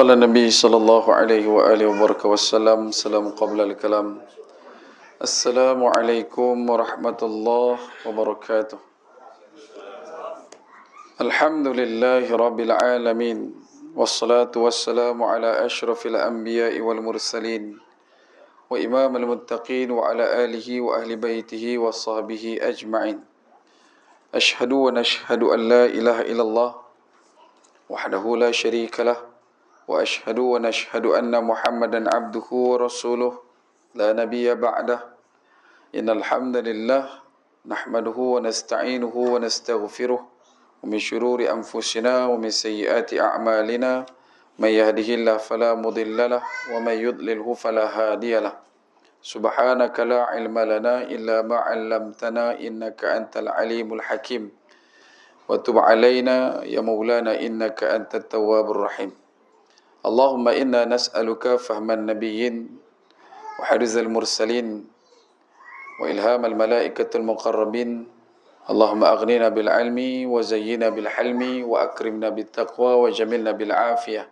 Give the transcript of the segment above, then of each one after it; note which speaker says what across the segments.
Speaker 1: قال النبي صلى الله عليه وآله وسلم سلام قبل الكلام السلام عليكم ورحمة الله وبركاته الحمد لله رب العالمين والصلاة والسلام على أشرف الأنبياء والمرسلين وإمام المتقين وعلى آله وأهل بيته وصحبه أجمعين أشهد ونشهد أن لا إله إلا الله وحده لا شريك له وأشهد ونشهد أن محمدا عبده ورسوله لا نبي بعده إن الحمد لله نحمده ونستعينه ونستغفره ومن شرور أنفسنا ومن سيئات أعمالنا من يهده الله فلا مضل له ومن يضلله فلا هادي له سبحانك لا علم لنا إلا ما علمتنا إنك أنت العليم الحكيم وتب علينا يا مولانا إنك أنت التواب الرحيم اللهم إنا نسألك فهم النبيين وحرز المرسلين وإلهام الملائكة المقربين اللهم أغننا بالعلم وزينا بالحلم وأكرمنا بالتقوى وجملنا بالعافية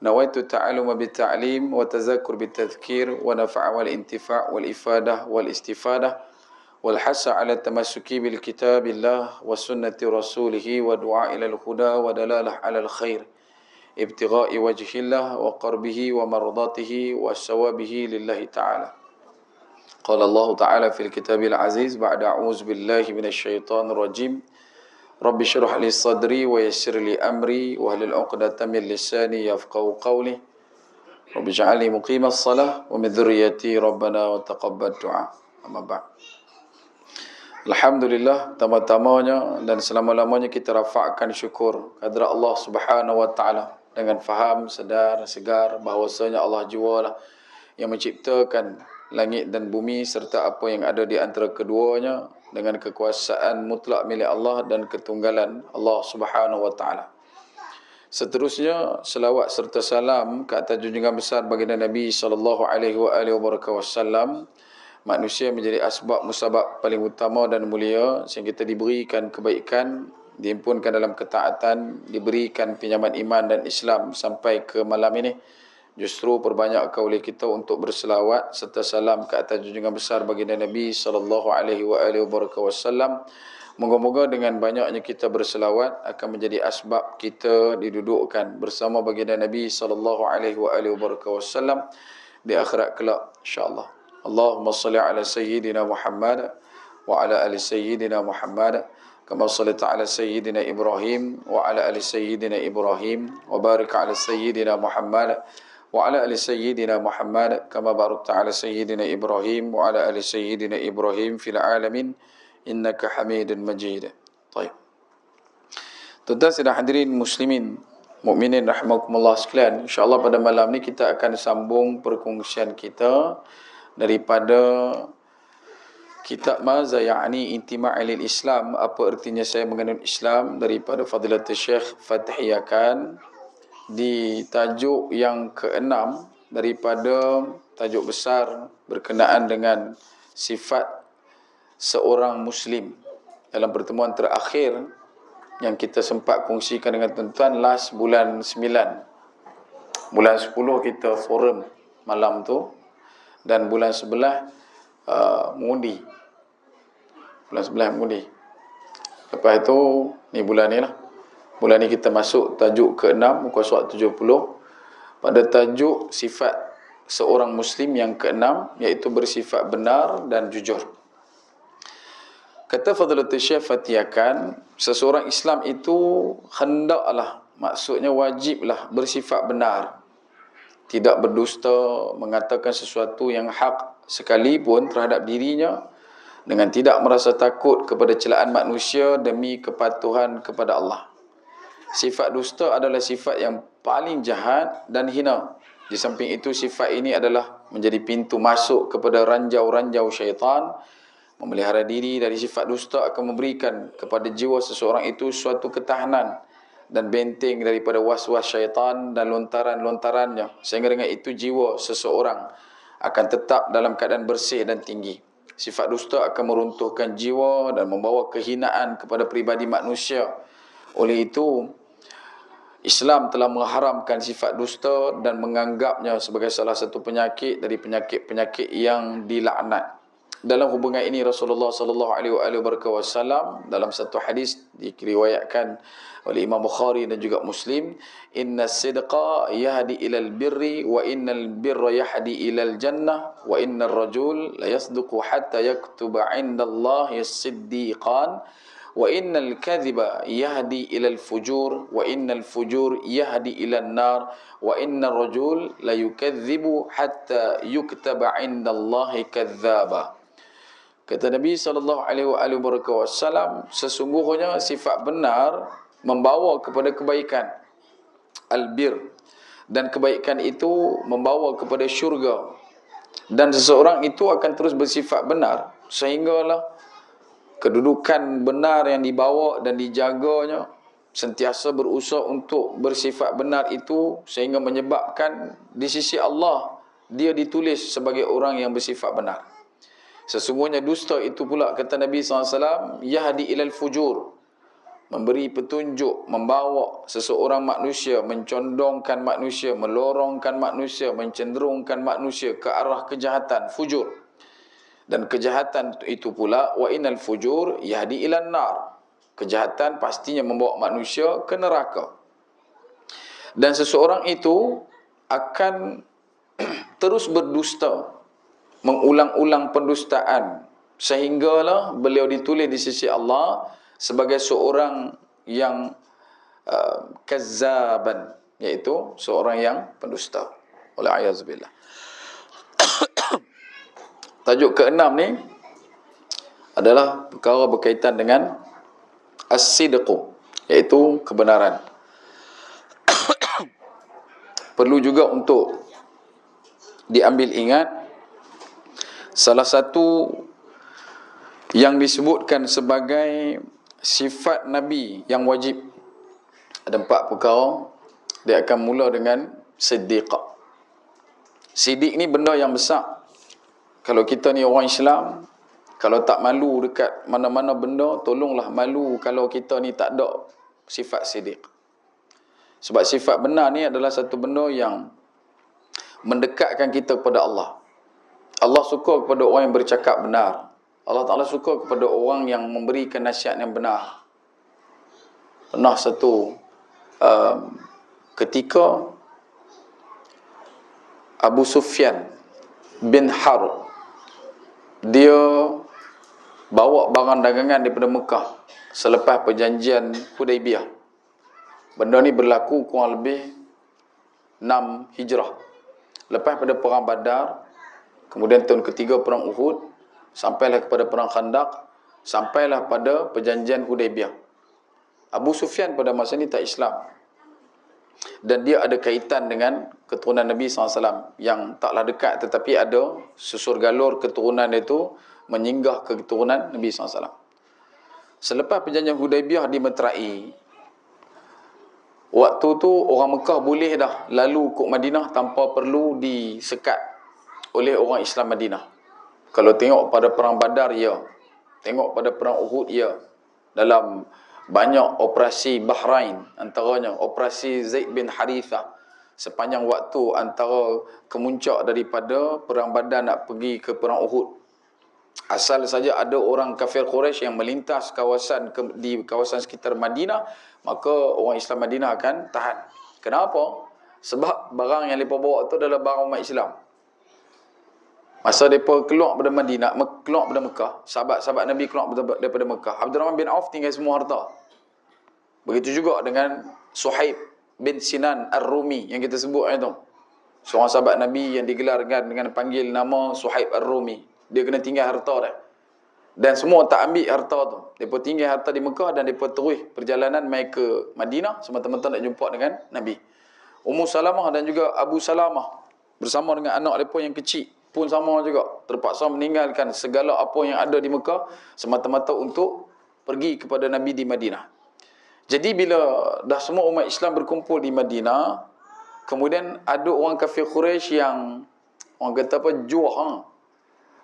Speaker 1: نويت التعلم بالتعليم وتذكر بالتذكير ونفع والانتفاع والإفادة والاستفادة والحث على التمسك بالكتاب الله وسنة رسوله ودعاء إلى الهدى ودلالة على الخير ابتغاء وجه الله وقربه ومرضاته وثوابه لله تعالى قال الله تعالى في الكتاب العزيز بعد أعوذ بالله من الشيطان الرجيم رب اشرح لي صدري ويسر لي أمري واحلل عقدة من لساني يفقهوا قولي رب اجعلني مقيم الصلاة ومن ذريتي ربنا وتقبل دعاء أما بعد Alhamdulillah, pertama-tamanya dan selama-lamanya kita rafakkan syukur kehadrat Allah Subhanahu wa taala dengan faham, sedar, segar bahawasanya Allah jualah yang menciptakan langit dan bumi serta apa yang ada di antara keduanya dengan kekuasaan mutlak milik Allah dan ketunggalan Allah Subhanahu wa taala. Seterusnya selawat serta salam ke atas junjungan besar baginda Nabi sallallahu alaihi wasallam. Manusia menjadi asbab musabab paling utama dan mulia sehingga kita diberikan kebaikan, dihimpunkan dalam ketaatan, diberikan pinjaman iman dan Islam sampai ke malam ini. Justru perbanyakkan oleh kita untuk berselawat serta salam ke atas junjungan besar baginda Nabi sallallahu alaihi wasallam. Moga-moga dengan banyaknya kita berselawat akan menjadi asbab kita didudukkan bersama baginda Nabi sallallahu alaihi wasallam di akhirat kelak insya-Allah. Allahumma salli ala sayyidina Muhammad wa ala ali sayyidina Muhammad kama sallaita ala sayyidina Ibrahim wa ala ali sayyidina Ibrahim wa barik ala sayyidina Muhammad wa ala ali sayyidina Muhammad kama barakta ala sayyidina Ibrahim wa ala ali sayyidina Ibrahim fil alamin innaka Hamidun Majid. Baik. Tuan-tuan dan hadirin muslimin mukminin rahimakumullah sekalian, insya-Allah pada malam ni kita akan sambung perkongsian kita daripada kitab Maza Ya'ni Intima' ilal Islam, apa artinya saya mengenal Islam, daripada Fadilatul Syekh Fathiyakan, di tajuk yang ke-6 daripada tajuk besar berkenaan dengan sifat seorang Muslim. Dalam pertemuan terakhir yang kita sempat kongsikan dengan tuan-tuan last bulan 9, bulan 10 kita forum malam tu, dan bulan 11 mengundi. Bulan 11 mengundi. Lepas itu ni bulan ni lah. Bulan ni kita masuk tajuk ke-6 muka surat 70 pada tajuk sifat seorang Muslim yang ke-6, iaitu bersifat benar dan jujur. Kata Fadilatul Syekh Fathiyakan, seseorang Islam itu hendaklah, maksudnya wajiblah bersifat benar, tidak berdusta, mengatakan sesuatu yang hak sekalipun terhadap dirinya, dengan tidak merasa takut kepada celaan manusia demi kepatuhan kepada Allah. Sifat dusta adalah sifat yang paling jahat dan hina. Di samping itu, sifat ini adalah menjadi pintu masuk kepada ranjau-ranjau syaitan. Memelihara diri dari sifat dusta akan memberikan kepada jiwa seseorang itu suatu ketahanan dan benteng daripada was-was syaitan dan lontaran-lontarannya, sehingga dengan itu jiwa seseorang akan tetap dalam keadaan bersih dan tinggi. Sifat dusta akan meruntuhkan jiwa dan membawa kehinaan kepada pribadi manusia. Oleh itu, Islam telah mengharamkan sifat dusta dan menganggapnya sebagai salah satu penyakit dari penyakit-penyakit yang dilaknat. Dalam hubungan ini Rasulullah sallallahu alaihi wasallam dalam satu hadis diriwayatkan oleh Imam Bukhari dan juga Muslim, "Inna sidqa yahdi ilal birri wa innal birra yahdi ilal jannah wa innar rajul la yasduqu hatta yaktuba 'indallahi as-siddiqan wa innal kadhiba yahdi ilal fujur wa innal fujur yahdi ilan nar wa innar rajul la yukadzibu hatta yuktaba 'indallahi kadzdzaba." Kata Nabi sallallahu alaihi wasallam, sesungguhnya sifat benar membawa kepada kebaikan, albir, dan kebaikan itu membawa kepada syurga, dan seseorang itu akan terus bersifat benar sehinggalah kedudukan benar yang dibawa dan dijaganya sentiasa berusaha untuk bersifat benar itu, sehingga menyebabkan di sisi Allah dia ditulis sebagai orang yang bersifat benar. Sesungguhnya dusta itu pula, kata Nabi SAW, yahdi ilal fujur, memberi petunjuk, membawa seseorang manusia, mencondongkan manusia, melorongkan manusia, mencenderungkan manusia ke arah kejahatan, fujur. Dan kejahatan itu pula, wa innal fujur yahdi ilan nar, kejahatan pastinya membawa manusia ke neraka. Dan seseorang itu akan terus berdusta, mengulang-ulang pendustaan, sehinggalah beliau ditulis di sisi Allah sebagai seorang yang kazzaban, iaitu seorang yang pendusta. Wal-'iyadzubillah. Tajuk keenam ni adalah perkara berkaitan dengan as-sidqu, iaitu kebenaran. Perlu juga untuk diambil ingat, salah satu yang disebutkan sebagai sifat Nabi yang wajib, ada 4 perkara. Dia akan mula dengan siddiq. Siddiq ni benda yang besar. Kalau kita ni orang Islam, kalau tak malu dekat mana-mana benda, tolonglah malu kalau kita ni tak ada sifat siddiq. Sebab sifat benar ni adalah satu benda yang mendekatkan kita kepada Allah. Allah suka kepada orang yang bercakap benar. Allah Ta'ala suka kepada orang yang memberikan nasihat yang benar. Pernah satu ketika Abu Sufyan bin Harb, dia bawa barang dagangan daripada Mekah selepas perjanjian Hudaibiyah. Benda ni berlaku kurang lebih 6 Hijrah. Lepas pada perang Badar, kemudian tahun ketiga perang Uhud, sampailah kepada perang Khandaq, sampailah pada perjanjian Hudaibiyah. Abu Sufyan pada masa ini tak Islam, dan dia ada kaitan dengan keturunan Nabi SAW yang taklah dekat, tetapi ada susur galur keturunan itu menyinggah ke keturunan Nabi SAW. Selepas perjanjian Hudaibiyah dimeterai, waktu tu orang Mekah boleh dah lalu ke Madinah tanpa perlu disekat oleh orang Islam Madinah. Kalau tengok pada perang Badar, ya. Tengok pada perang Uhud, ya. Dalam banyak operasi Bahrain, antaranya operasi Zaid bin Harithah, sepanjang waktu antara kemuncak daripada perang Badar nak pergi ke perang Uhud, asal saja ada orang kafir Quraisy yang melintas di kawasan sekitar Madinah, maka orang Islam Madinah akan tahan. Kenapa? Sebab barang yang mereka bawa tu adalah barang umat Islam. Masa mereka keluar daripada Madinah, keluar daripada Mekah, sahabat-sahabat Nabi keluar daripada Mekah, Abdurrahman bin Auf tinggal semua harta. Begitu juga dengan Suhaib bin Sinan Ar-Rumi yang kita sebut itu. Seorang sahabat Nabi yang digelar dengan panggil nama Suhaib Ar-Rumi. Dia kena tinggal harta dah. Dan semua tak ambil harta tu. Mereka tinggal harta di Mekah dan mereka terus perjalanan mai ke Madinah semata-mata nak jumpa dengan Nabi. Ummu Salamah dan juga Abu Salamah bersama dengan anak mereka yang kecil pun sama juga, terpaksa meninggalkan segala apa yang ada di Mekah semata-mata untuk pergi kepada Nabi di Madinah. Jadi bila dah semua umat Islam berkumpul di Madinah, kemudian ada orang kafir Quraisy yang orang kata apa, juah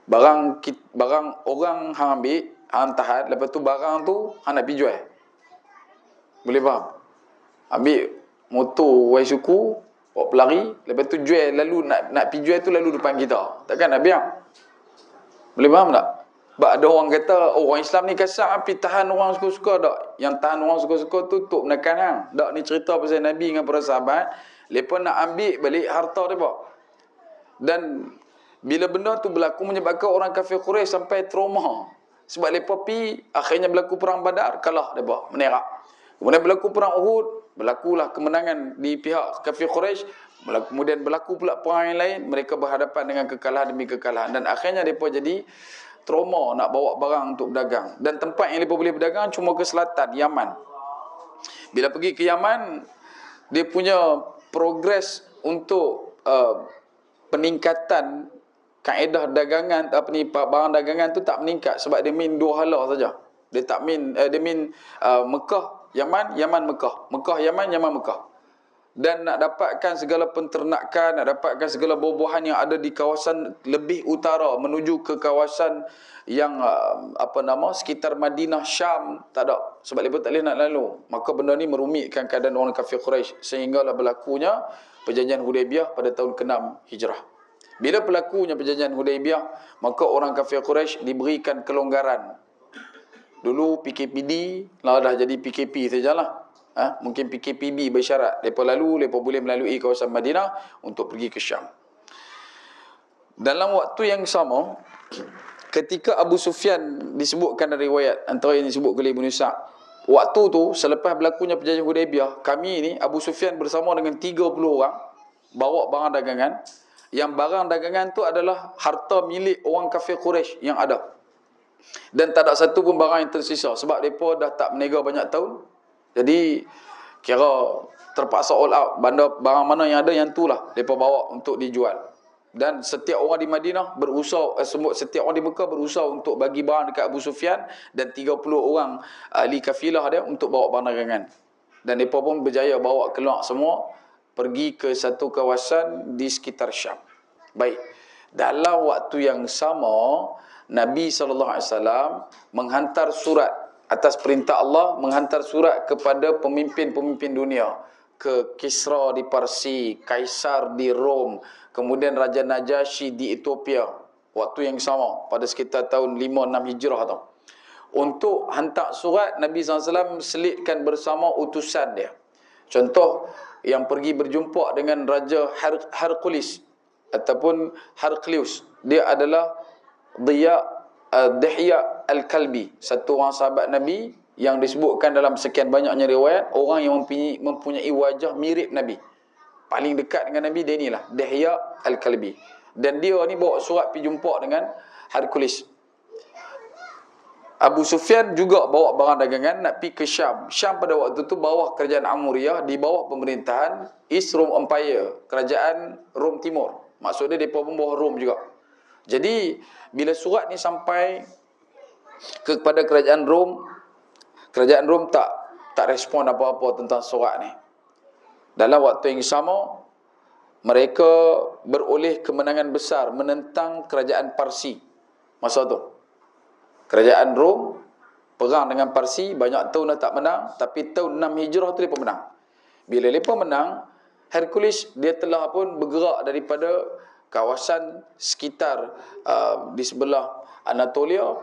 Speaker 1: barang orang hang ambil, hang tahan, lepas tu barang tu hang nak pergi jual. Boleh faham? Ambil motor wai suku, bawa pelari, lepas tu jual, lalu nak pergi jual tu lalu depan kita. Takkan nak biar? Boleh faham tak? Sebab ada orang kata, oh, orang Islam ni kasar, tapi tahan orang suka-suka tak? Yang tahan orang suka-suka tu tuk menekan hang. Tak, ni cerita pasal Nabi dengan para sahabat, mereka nak ambil balik harta mereka. Dan bila benda tu berlaku menyebabkan orang kafir Quraisy sampai trauma. Sebab mereka pergi, akhirnya berlaku perang Badar, kalah mereka, menerak. Kemudian berlaku perang Uhud, berlakulah kemenangan di pihak kafir Quraisy. Kemudian berlaku pula perang yang lain, mereka berhadapan dengan kekalahan demi kekalahan. Dan akhirnya mereka jadi trauma nak bawa barang untuk berdagang. Dan tempat yang mereka boleh berdagang cuma ke selatan, Yaman. Bila pergi ke Yaman, dia punya progres untuk peningkatan kaedah dagangan, barang dagangan tu tak meningkat sebab dia min dua hala saja. Dia tak min dia min Mekah, Yaman, Yaman Mekah, Mekah Yaman, Yaman Mekah. Dan nak dapatkan segala penternakan, nak dapatkan segala buah-buahan yang ada di kawasan lebih utara menuju ke kawasan yang sekitar Madinah, Syam, tak ada. Sebab mereka tak boleh nak lalu. Maka benda ni merumitkan keadaan orang kafir Quraisy, sehinggalah berlakunya perjanjian Hudaibiyah pada tahun ke-6 Hijrah. Bila berlakunya perjanjian Hudaibiyah, maka orang kafir Quraisy diberikan kelonggaran. Dulu PKPD lah dah jadi PKP sajalah. Mungkin PKPB bersyarat. Mereka mereka boleh melalui kawasan Madinah untuk pergi ke Syam. Dalam waktu yang sama, ketika Abu Sufyan disebutkan dari riwayat, antara yang disebut oleh Ibn Sa'd, waktu tu, selepas berlakunya perjanjian Hudaibiyah, kami ni, Abu Sufyan bersama dengan 30 orang, bawa barang dagangan. Yang barang dagangan tu adalah harta milik orang kafir Quraisy yang ada. Dan tak ada satu pun barang yang tersisa. Sebab mereka dah tak berniaga banyak tahun. Jadi kira terpaksa all out. Barang mana yang ada, yang tu lah mereka bawa untuk dijual. Dan setiap orang di Madinah berusaha, setiap orang di Mekah berusaha untuk bagi barang dekat Abu Sufyan. Dan 30 orang ahli kafilah dia untuk bawa barang dagangan. Dan mereka pun berjaya bawa keluar semua, pergi ke satu kawasan di sekitar Syam. Baik, dalam waktu yang sama, Nabi SAW menghantar surat atas perintah Allah, menghantar surat kepada pemimpin-pemimpin dunia, ke Kisra di Parsi, Kaisar di Rom, kemudian Raja Najasyi di Ethiopia, waktu yang sama pada sekitar tahun 5-6 Hijrah tu. Untuk hantar surat, Nabi SAW selitkan bersama utusan dia. Contoh, yang pergi berjumpa dengan Raja Hercules ataupun Hercules, dia adalah Dihya Al-Kalbi, satu orang sahabat Nabi yang disebutkan dalam sekian banyaknya riwayat, orang yang mempunyai wajah mirip Nabi. Paling dekat dengan Nabi dia inilah, Dihya Al-Kalbi. Dan dia ni bawa surat pergi jumpa dengan Hercules. Abu Sufyan juga bawa barang dagangan nak pergi ke Syam. Syam pada waktu tu bawah kerajaan Amuriyah, di bawah pemerintahan East Rome Empire, kerajaan Rom Timur. Maksudnya mereka pun bawah Rom juga. Jadi bila surat ni sampai kepada kerajaan Rom tak respon apa-apa tentang surat ni. Dalam waktu yang sama, mereka beroleh kemenangan besar menentang kerajaan Parsi masa tu. Kerajaan Rom perang dengan Parsi, banyak tahun dah tak menang, tapi tahun 6 Hijrah tu mereka menang. Bila mereka menang, Hercules dia telah pun bergerak daripada kawasan sekitar di sebelah Anatolia,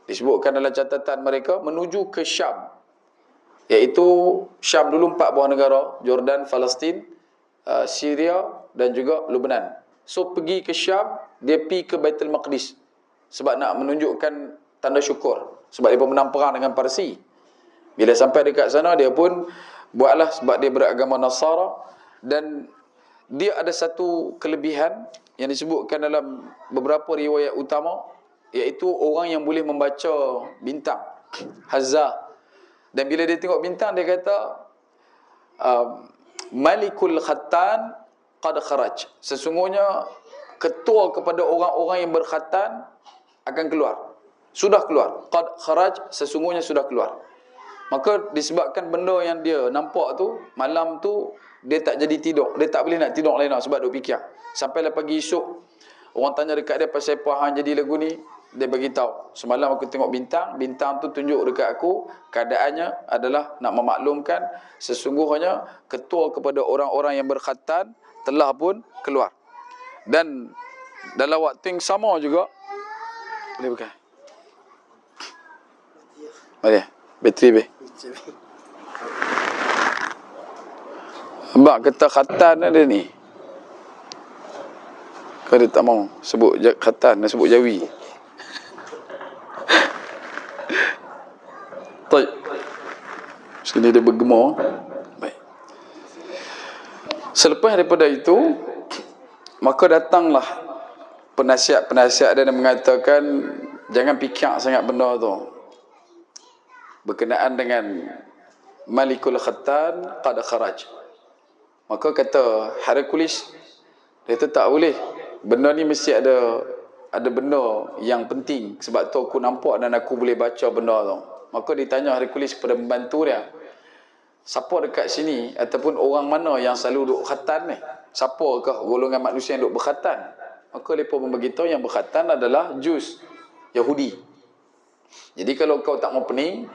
Speaker 1: disebutkan dalam catatan mereka, menuju ke Syam. Iaitu Syam dulu 4 buah negara, Jordan, Palestin, Syria dan juga Lebanon. So pergi ke Syam, dia pergi ke Baitul Maqdis sebab nak menunjukkan tanda syukur sebab dia menang perang dengan Parsi. Bila sampai dekat sana, dia pun buatlah, sebab dia beragama Nasara, dan dia ada satu kelebihan yang disebutkan dalam beberapa riwayat utama, iaitu orang yang boleh membaca bintang, Hazzah. Dan bila dia tengok bintang, dia kata Malikul Khattan qad kharaj, sesungguhnya ketua kepada orang-orang yang berkhatan akan keluar, sudah keluar. Qad kharaj, sesungguhnya sudah keluar. Maka disebabkan benda yang dia nampak tu, malam tu dia tak jadi tidur, dia tak boleh nak tidur lena sebab duk fikir. Sampailah pagi esok, orang tanya dekat dia pasal apa hang jadi lagu ni. dia beritahu, semalam aku tengok bintang, bintang tu tunjuk dekat aku, keadaannya adalah nak memaklumkan sesungguhnya ketua kepada orang-orang yang berkhatan telah pun keluar. Dan dalam waktu yang sama juga, boleh pakai? Boleh? Bateri be. Abang kata khatan ada ni. Kau dia tak mau sebut khatan, nak sebut jawi. Baik. Sini dia bergema. Baik. Selepas daripada itu, maka datanglah penasihat-penasihat dia mengatakan jangan fikir sangat benda tu. Berkenaan dengan Malikul Khattan qad kharaj. Maka kata Hercules, dia tu tak boleh. Benda ni mesti ada benda yang penting. Sebab tu aku nampak dan aku boleh baca benda tu. Maka ditanya Hercules kepada pembantu dia, siapa dekat sini ataupun orang mana yang selalu duk khatan ni? Siapakah golongan manusia yang duk berkhatan? Maka mereka memberitahu yang berkhatan adalah Jus, Yahudi. Jadi kalau kau tak mau pening,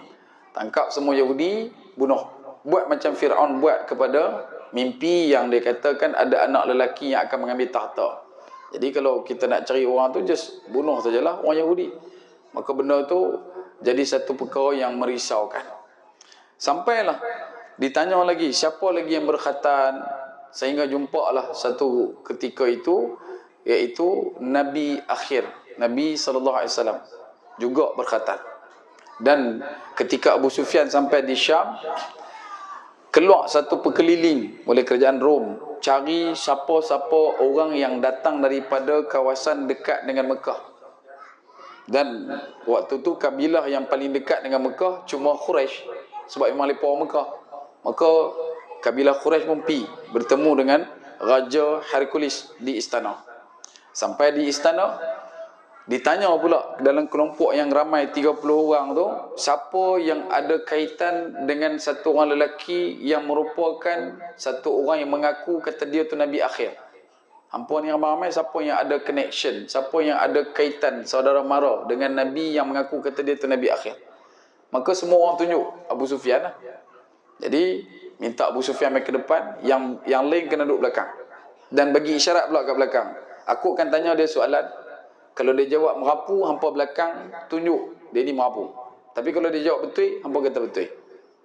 Speaker 1: tangkap semua Yahudi, bunuh. Buat macam Fir'aun buat kepada mimpi yang dia katakan ada anak lelaki yang akan mengambil tahta. Jadi kalau kita nak cari orang tu, just bunuh sajalah orang Yahudi. Maka benda tu jadi satu perkara yang merisaukan. Sampailah ditanya lagi, siapa lagi yang berkhatan? Sehingga jumpalah satu ketika itu, iaitu Nabi akhir, Nabi SAW juga berkhatan. Dan ketika Abu Sufyan sampai di Syam, keluar satu perkeliling oleh kerajaan Rom, cari siapa-siapa orang yang datang daripada kawasan dekat dengan Mekah. Dan waktu tu kabilah yang paling dekat dengan Mekah cuma Quraisy, sebab memang mereka orang Mekah. Maka kabilah Quraisy pun pergi bertemu dengan Raja Hercules di istana. Sampai di istana, ditanya pula dalam kelompok yang ramai 30 orang tu, siapa yang ada kaitan dengan satu orang lelaki yang merupakan satu orang yang mengaku kata dia tu Nabi akhir. Hampa ni ramai-ramai, siapa yang ada connection, siapa yang ada kaitan saudara mara dengan Nabi yang mengaku kata dia tu Nabi akhir. Maka semua orang tunjuk Abu Sufyan lah. Jadi minta Abu Sufyan mai ke depan, yang lain kena duduk belakang. Dan bagi isyarat pula kat belakang. Aku akan tanya dia soalan. Kalau dia jawab merapu, hampa belakang tunjuk dia ni merapu. Tapi kalau dia jawab betul, hampa kata betul.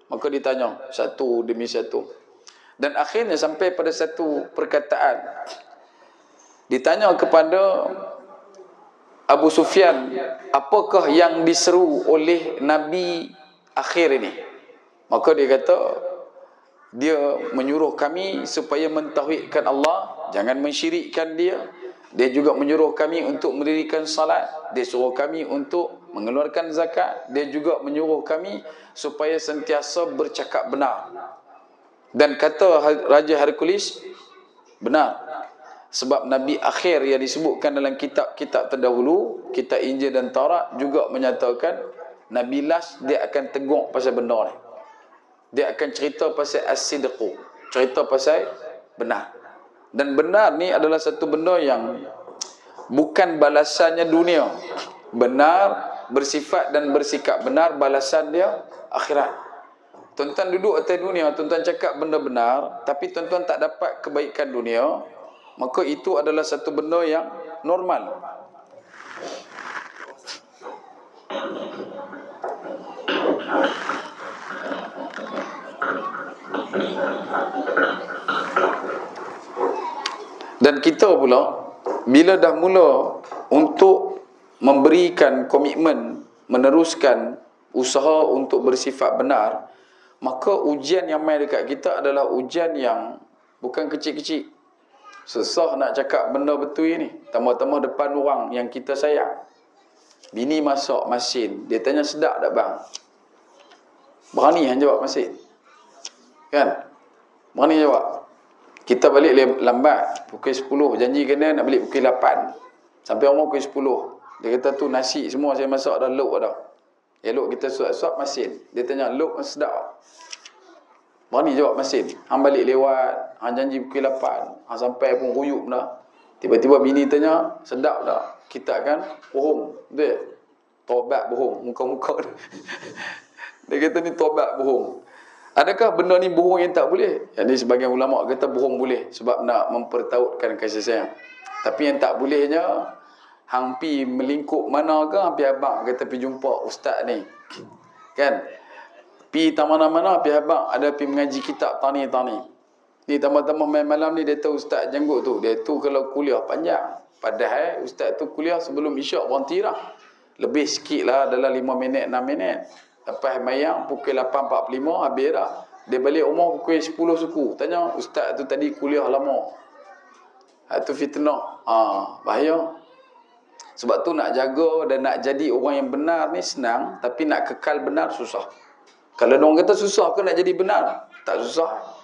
Speaker 1: Maka ditanya satu demi satu. Dan akhirnya sampai pada satu perkataan. Ditanya kepada Abu Sufyan, apakah yang diseru oleh Nabi akhir ini? Maka dia kata, dia menyuruh kami supaya mentauhidkan Allah, jangan mensyirikkan dia. Dia juga menyuruh kami untuk mendirikan salat. Dia suruh kami untuk mengeluarkan zakat. Dia juga menyuruh kami supaya sentiasa bercakap benar. Dan kata Raja Hercules, benar. Sebab Nabi akhir yang disebutkan dalam kitab-kitab terdahulu, kitab Injil dan Taurat, juga menyatakan Nabi last dia akan tegur pasal benda ni. Dia akan cerita pasal as-sidqu, cerita pasal benar. Dan benar ni adalah satu benda yang bukan balasannya dunia. Benar, bersifat dan bersikap benar, balasan dia akhirat. Tuan-tuan duduk atas dunia, tuan-tuan cakap benda benar, tapi tuan-tuan tak dapat kebaikan dunia, maka itu adalah satu benda yang normal. Dan kita pula, bila dah mula untuk memberikan komitmen, meneruskan usaha untuk bersifat benar, maka ujian yang main dekat kita adalah ujian yang bukan kecil-kecil. Susah nak cakap benda betul ni. Tambah-tambah depan orang yang kita sayang. Bini masak masin, dia tanya sedap tak bang? Berani hang jawab masin. Kan? Berani jawab. Kita balik lambat, pukul 10. Janji kena nak balik pukul 8. Sampai rumah pukul 10. Dia kata tu nasi semua saya masak dah luk dah. Elok kita suap-suap masin. Dia tanya luk sedap. Berani jawab masin. Hang balik lewat, hang janji pukul 8. Hang sampai pun ruyup dah. Tiba-tiba bini tanya, sedap tak? kita akan bohong. Betul? Taubat bohong. Muka-muka dia. Dia kata ni taubat bohong. Adakah benda ni bohong yang tak boleh? Jadi sebagian ulama kata bohong boleh sebab nak mempertautkan kasih sayang. Tapi yang tak bolehnya, hang pi melingkup mana ke, hang pi abang kata pi jumpa ustaz ni. Kan? Pi tak mana-mana, pi abang ada pi mengaji kitab tani. Ni tambah-tambah main malam ni dia tahu ustaz janggut tu. Dia tu kalau kuliah panjang. Padahal ustaz tu kuliah sebelum isyak berhenti dah. Lebih sikit lah dalam 5 minit, 6 minit. Lepas mayang pukul 8.45 habis dah. Dia balik rumah pukul 10 suku. Tanya, ustaz tu tadi kuliah lama. Itu fitnah. Bahaya. Sebab tu nak jaga dan nak jadi orang yang benar ni senang. Tapi nak kekal benar susah. Kalau orang kata susah ke nak jadi benar? Tak susah.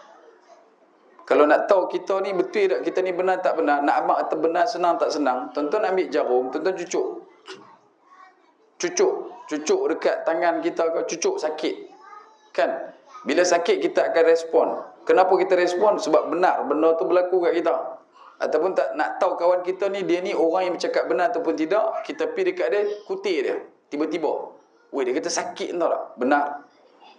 Speaker 1: Kalau nak tahu kita ni betul tak, kita ni benar tak benar, nak abang atau benar senang tak senang, tuan-tuan ambil jarum, tuan-tuan cucuk dekat tangan kita ke, cucuk sakit. Kan? Bila sakit kita akan respon. Kenapa kita respon? Sebab benar benda tu berlaku kat kita. Ataupun tak nak tahu kawan kita ni, dia ni orang yang bercakap benar ataupun tidak, kita pergi dekat dia, kutik dia. Tiba-tiba. Weh, dia kata sakit tau tak? Benar.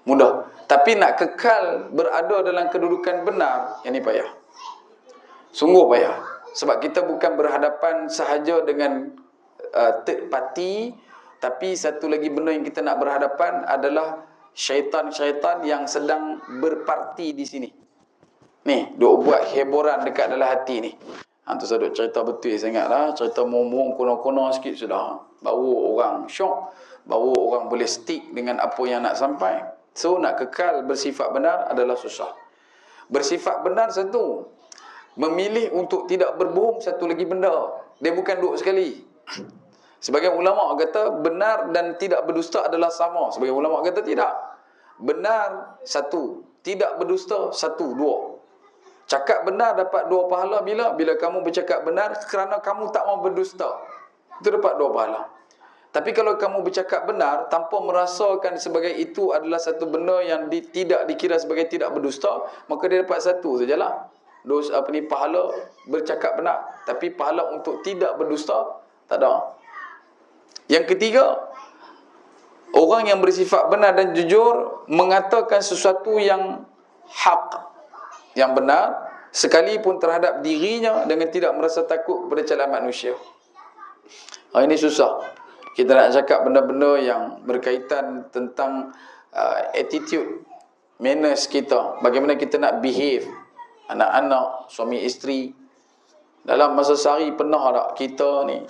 Speaker 1: Mudah. Tapi nak kekal berada dalam kedudukan benar, yang ni payah. Sungguh payah. Sebab kita bukan berhadapan sahaja dengan third party, tapi satu lagi benda yang kita nak berhadapan adalah syaitan-syaitan yang sedang berparti di sini. Ni, duk buat hiburan dekat dalam hati ni. Tu saya duk cerita betul sangat lah. Cerita mohon-mohon kono-kono sikit sudah. Baru orang syok. Baru orang boleh stick dengan apa yang nak sampai. So, nak kekal bersifat benar adalah susah. Bersifat benar satu. Memilih untuk tidak berbohong satu lagi benda. Dia bukan duk sekali. Sebagian ulama kata benar dan tidak berdusta adalah sama. Sebagian ulama kata tidak. Benar satu, tidak berdusta satu, dua. Cakap benar dapat 2 pahala bila kamu bercakap benar kerana kamu tak mau berdusta. Itu dapat 2 pahala. Tapi kalau kamu bercakap benar tanpa merasakan sebagai itu adalah satu benda yang tidak dikira sebagai tidak berdusta, maka dia dapat satu sajalah. Pahala bercakap benar. Tapi pahala untuk tidak berdusta tak ada. Yang ketiga, orang yang bersifat benar dan jujur mengatakan sesuatu yang hak, yang benar, sekalipun terhadap dirinya dengan tidak merasa takut kepada calan manusia. Ini susah. Kita nak cakap benda-benda yang berkaitan tentang attitude, manners kita. Bagaimana kita nak behave. Anak-anak, suami isteri. Dalam masa sehari pernah tak kita ni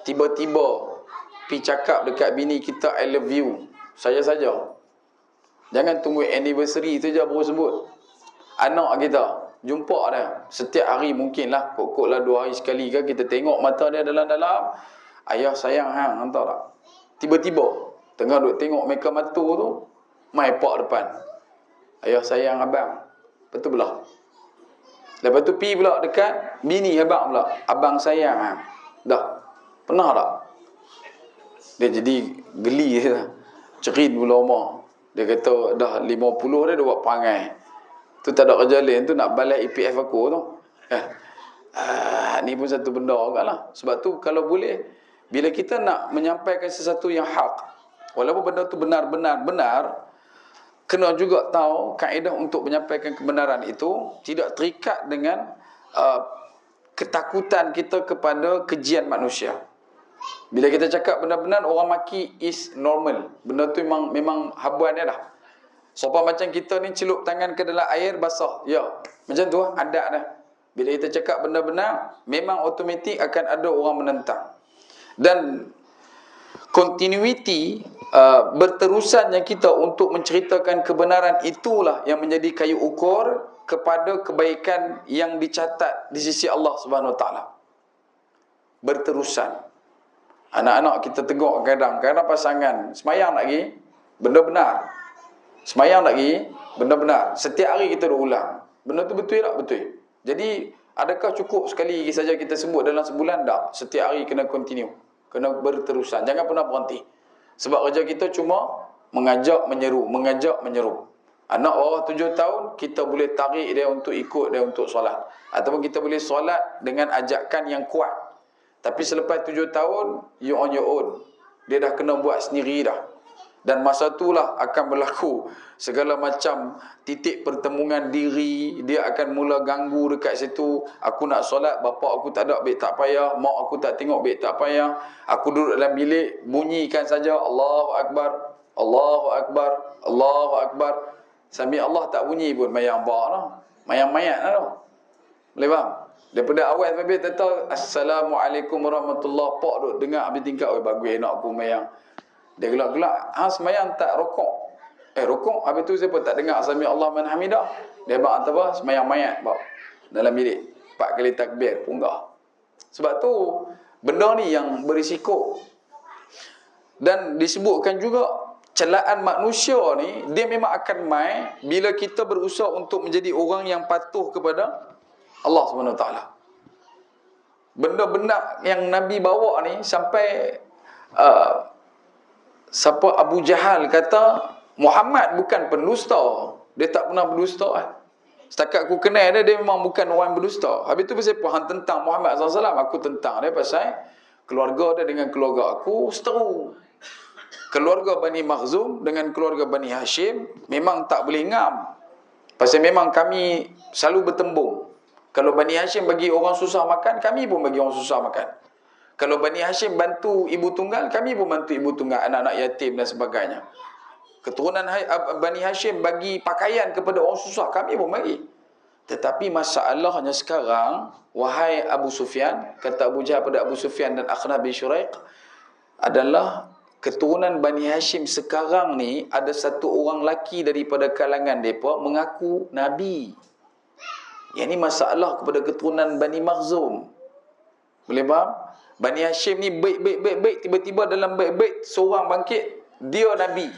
Speaker 1: tiba-tiba pergi cakap dekat bini kita I love you. Saya saja. Jangan tunggu anniversary tu je baru sebut. Anak kita jumpa dia setiap hari mungkinlah, pokoklah 2 hari sekali ke kita tengok mata dia dalam-dalam, ayah sayang hang, hantar tak? Tiba-tiba tengah duk tengok mereka mata tu, mai pak depan, ayah sayang abang. Betul belah. Lepas tu pi pula dekat bini abang pula, abang sayang hang. Dah pernah tak? Dia jadi geli dah. Cerin pula rumah. Dia kata dah 50 dia buat perangai. Tu tak ada kerja lain tu nak balik EPF aku tu. Ni pun satu benda agaklah. Sebab tu kalau boleh, bila kita nak menyampaikan sesuatu yang hak, walaupun benda tu benar, kena juga tahu kaedah untuk menyampaikan kebenaran itu tidak terikat dengan ketakutan kita kepada kejian manusia. Bila kita cakap benar-benar, orang maki is normal. Benda tu memang habuan dia dah. Sopan macam kita ni celup tangan ke dalam air basah. Ya, macam tu adat dah. Bila kita cakap benar-benar, memang automatik akan ada orang menentang. Dan continuity, berterusannya kita untuk menceritakan kebenaran itulah yang menjadi kayu ukur kepada kebaikan yang dicatat di sisi Allah Subhanahu Wa Taala. Berterusan. Anak-anak kita tegur kadang-kadang pasangan semayang lagi, benda benar. Semayang lagi, benda benar. Setiap hari kita dah ulang. Benda tu betul tak? Betul. Jadi, adakah cukup sekali saja kita sebut dalam sebulan? Tak. Setiap hari kena continue. Kena berterusan. Jangan pernah berhenti. Sebab kerja kita cuma mengajak, menyeru. Mengajak, menyeru. Anak bawah 7 tahun, kita boleh tarik dia untuk ikut dia untuk solat. Ataupun kita boleh solat dengan ajakan yang kuat. Tapi selepas 7 tahun, you on your own. Dia dah kena buat sendiri dah. Dan masa itulah akan berlaku segala macam titik pertemuan diri. Dia akan mula ganggu dekat situ. Aku nak solat, bapak aku tak ada, baik tak payah. Mak aku tak tengok, baik tak payah. Aku duduk dalam bilik, bunyikan saja Allahu Akbar, Allahu Akbar, Allahu Akbar. Sambil Allah tak bunyi pun, mayang bak lah. Mayang mayat lah. Boleh faham? Daripada awal sampai tak tahu Assalamualaikum warahmatullahi. Pak duk dengar habis tingkap, oi bagus nak aku mayang. Dia gelak-gelak, semayang tak rokok. Rokok, habis tu siapa tak dengar Sami Allah man hamidah. Dia buat apa? Semayang mayat, bab. Dalam bilik. 4 kali takbir, punggah. Sebab tu, benda ni yang berisiko. Dan disebutkan juga, celaan manusia ni, dia memang akan mai bila kita berusaha untuk menjadi orang yang patuh kepada Allah SWT. Benda-benda yang Nabi bawa ni, sampai siapa Abu Jahal kata Muhammad bukan pendusta. Dia tak pernah berdusta. Setakat aku kenal dia, dia memang bukan orang berdusta. Habis tu pasal hang tentang Muhammad SAW, aku tentang dia pasal keluarga dia dengan keluarga aku seteru. Keluarga Bani Makhzum dengan keluarga Bani Hashim memang tak boleh ngam. Pasal memang kami selalu bertembung. Kalau Bani Hashim bagi orang susah makan, kami pun bagi orang susah makan. Kalau Bani Hashim bantu ibu tunggal, kami pun bantu ibu tunggal, anak-anak yatim dan sebagainya. Keturunan Bani Hashim bagi pakaian kepada orang susah, kami pun bagi. Tetapi masalahnya sekarang, wahai Abu Sufyan, kata Abu Jahal pada Abu Sufyan dan Akhna bin Syuraiq, adalah keturunan Bani Hashim sekarang ni, ada satu orang lelaki daripada kalangan mereka mengaku Nabi. Yang ni masalah kepada keturunan Bani Makhzum. Boleh faham? Bani Hashim ni baik, tiba-tiba dalam baik, seorang bangkit, dia Nabi.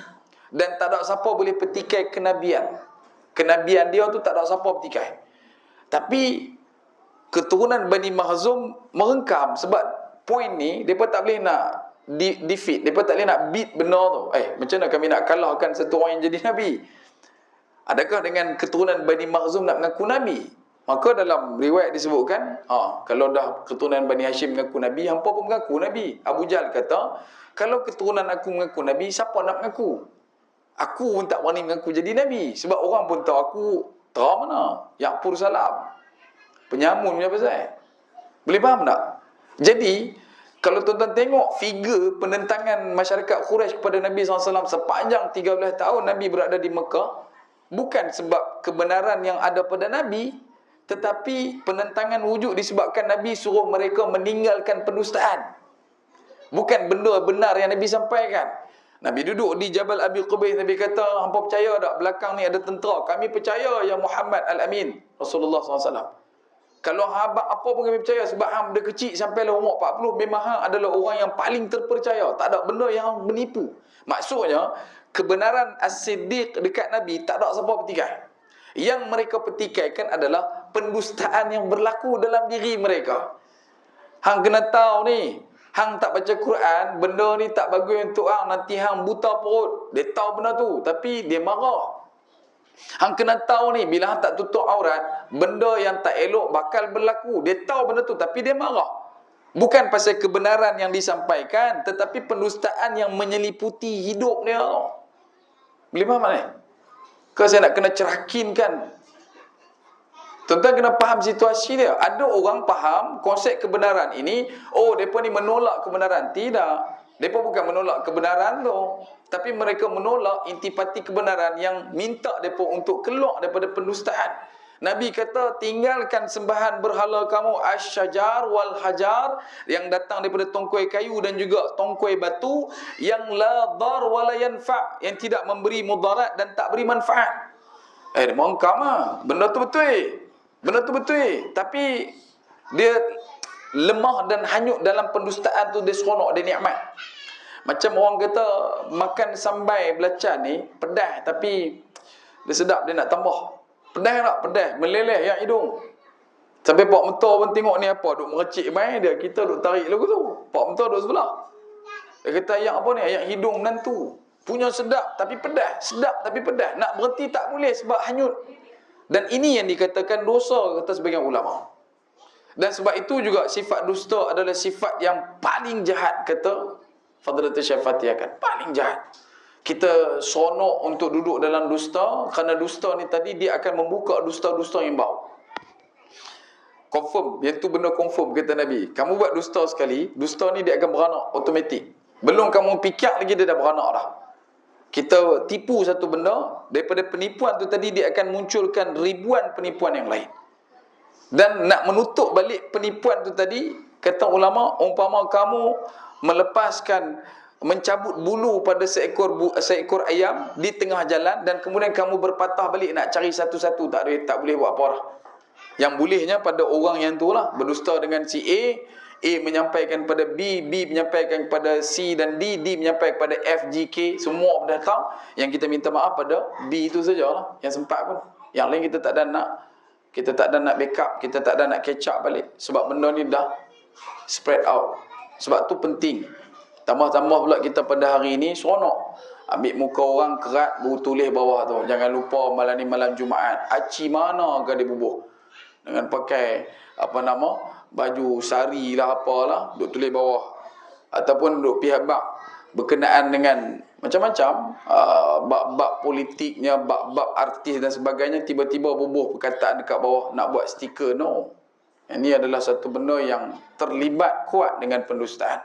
Speaker 1: Dan tak ada siapa boleh petikai kenabian. Kenabian dia tu tak ada siapa petikai. Tapi keturunan Bani Makhzum merengkam. Sebab poin ni, mereka tak boleh nak defeat. Mereka tak boleh nak beat benar tu. Macam mana kami nak kalahkan satu orang yang jadi Nabi? Adakah dengan keturunan Bani Makhzum nak mengaku Nabi? Maka dalam riwayat disebutkan, kalau dah keturunan Bani Hashim mengaku Nabi, hampa pun mengaku Nabi. Abu Jahal kata, kalau keturunan aku mengaku Nabi, siapa nak mengaku? Aku pun tak berani mengaku jadi Nabi. Sebab orang pun tahu aku terang mana. Ya'pur salam. Penyamun punya pasal. Boleh faham tak? Jadi, kalau tuan-tuan tengok figure penentangan masyarakat Quraisy kepada Nabi SAW sepanjang 13 tahun Nabi berada di Mekah, bukan sebab kebenaran yang ada pada Nabi, tetapi penentangan wujud disebabkan Nabi suruh mereka meninggalkan pendustaan. Bukan benda benar yang Nabi sampaikan. Nabi duduk di Jabal Abi Qubais, Nabi kata, hampa percaya tak belakang ni ada tentera? Kami percaya ya Muhammad Al-Amin, Rasulullah SAW. Kalau apa pun kami percaya, sebab hang benda kecil sampailah umur 40, memang hang adalah orang yang paling terpercaya. Tak ada benda yang menipu. Maksudnya, kebenaran As-Siddiq dekat Nabi tak ada siapa petikai. Yang mereka petikaikan adalah pendustaan yang berlaku dalam diri mereka. Hang kena tahu ni, hang tak baca Quran, benda ni tak bagus untuk hang, nanti hang buta perut. Dia tahu benda tu, tapi dia marah. Hang kena tahu ni, bila hang tak tutup aurat, benda yang tak elok bakal berlaku. Dia tahu benda tu, tapi dia marah. Bukan pasal kebenaran yang disampaikan, tetapi pendustaan yang menyeliputi hidup dia. Boleh faham ni? Kalau saya nak kena cerahkinkan, tuan-tuan kena faham situasi dia. Ada orang faham konsep kebenaran ini, mereka ni menolak kebenaran. Tidak. Mereka bukan menolak kebenaran tu, tapi mereka menolak intipati kebenaran yang minta mereka untuk keluar daripada pendustaan. Nabi kata, tinggalkan sembahan berhala kamu asyajar wal hajar, yang datang daripada tongkoi kayu dan juga tongkoi batu, yang la dar wa la yanfa', yang tidak memberi mudarat dan tak beri manfaat. Mengkam lah. Benda tu betul. Benda tu betul. Tapi dia lemah dan hanyut dalam pendustaan tu, dia seronok, dia nikmat. Macam orang kata makan sambai belacan ni pedas, tapi dia sedap, dia nak tambah. Pedas tak? Pedas. Meleleh yang hidung. Sampai Pak Mentor pun tengok ni apa, duk merecik main dia. Kita duk tarik lagu tu. Pak Mentor duk sebelah. Dia kata ayat apa ni? Ayat hidung menantu. Punya sedap tapi pedas. Sedap tapi pedas. Nak berhenti tak boleh sebab hanyut. Dan ini yang dikatakan dosa, kata sebagian ulama. Dan sebab itu juga sifat dusta adalah sifat yang paling jahat, kata Fadilatul Syekh Fatih kan. Paling jahat. Kita seronok untuk duduk dalam dusta, kerana dusta ni tadi dia akan membuka dusta-dusta yang baru. Confirm, yang tu benda confirm, kata Nabi. Kamu buat dusta sekali, dusta ni dia akan beranak automatik. Belum kamu fikir lagi dia dah beranak dah. Kita tipu satu benda, daripada penipuan tu tadi dia akan munculkan ribuan penipuan yang lain. Dan nak menutup balik penipuan tu tadi, kata ulama, umpama kamu mencabut bulu pada seekor ayam di tengah jalan, dan kemudian kamu berpatah balik nak cari satu-satu, tak boleh buat apa dah. Yang bolehnya pada orang yang tu lah, berdusta dengan si A menyampaikan pada B menyampaikan kepada C, dan D menyampaikan kepada F, G, K, semua dah tahu. Yang kita minta maaf pada B itu sajalah, yang sempat pun. Yang lain kita tak ada nak backup, kita tak ada nak catch up balik. Sebab benda ni dah spread out. Sebab tu penting. Tambah-tambah pula kita pada hari ini seronok. Ambil muka orang kerat, baru tulis bawah tu. Jangan lupa malam ni malam Jumaat. Aci mana ke dia bubuh? Dengan pakai baju sari lah apalah, duk tulis bawah. Ataupun duk pihak bab berkenaan dengan macam-macam, bab-bab politiknya, bab-bab artis dan sebagainya, tiba-tiba bubuh perkataan dekat bawah nak buat stiker. No. Ini adalah satu benda yang terlibat kuat dengan pendustaan.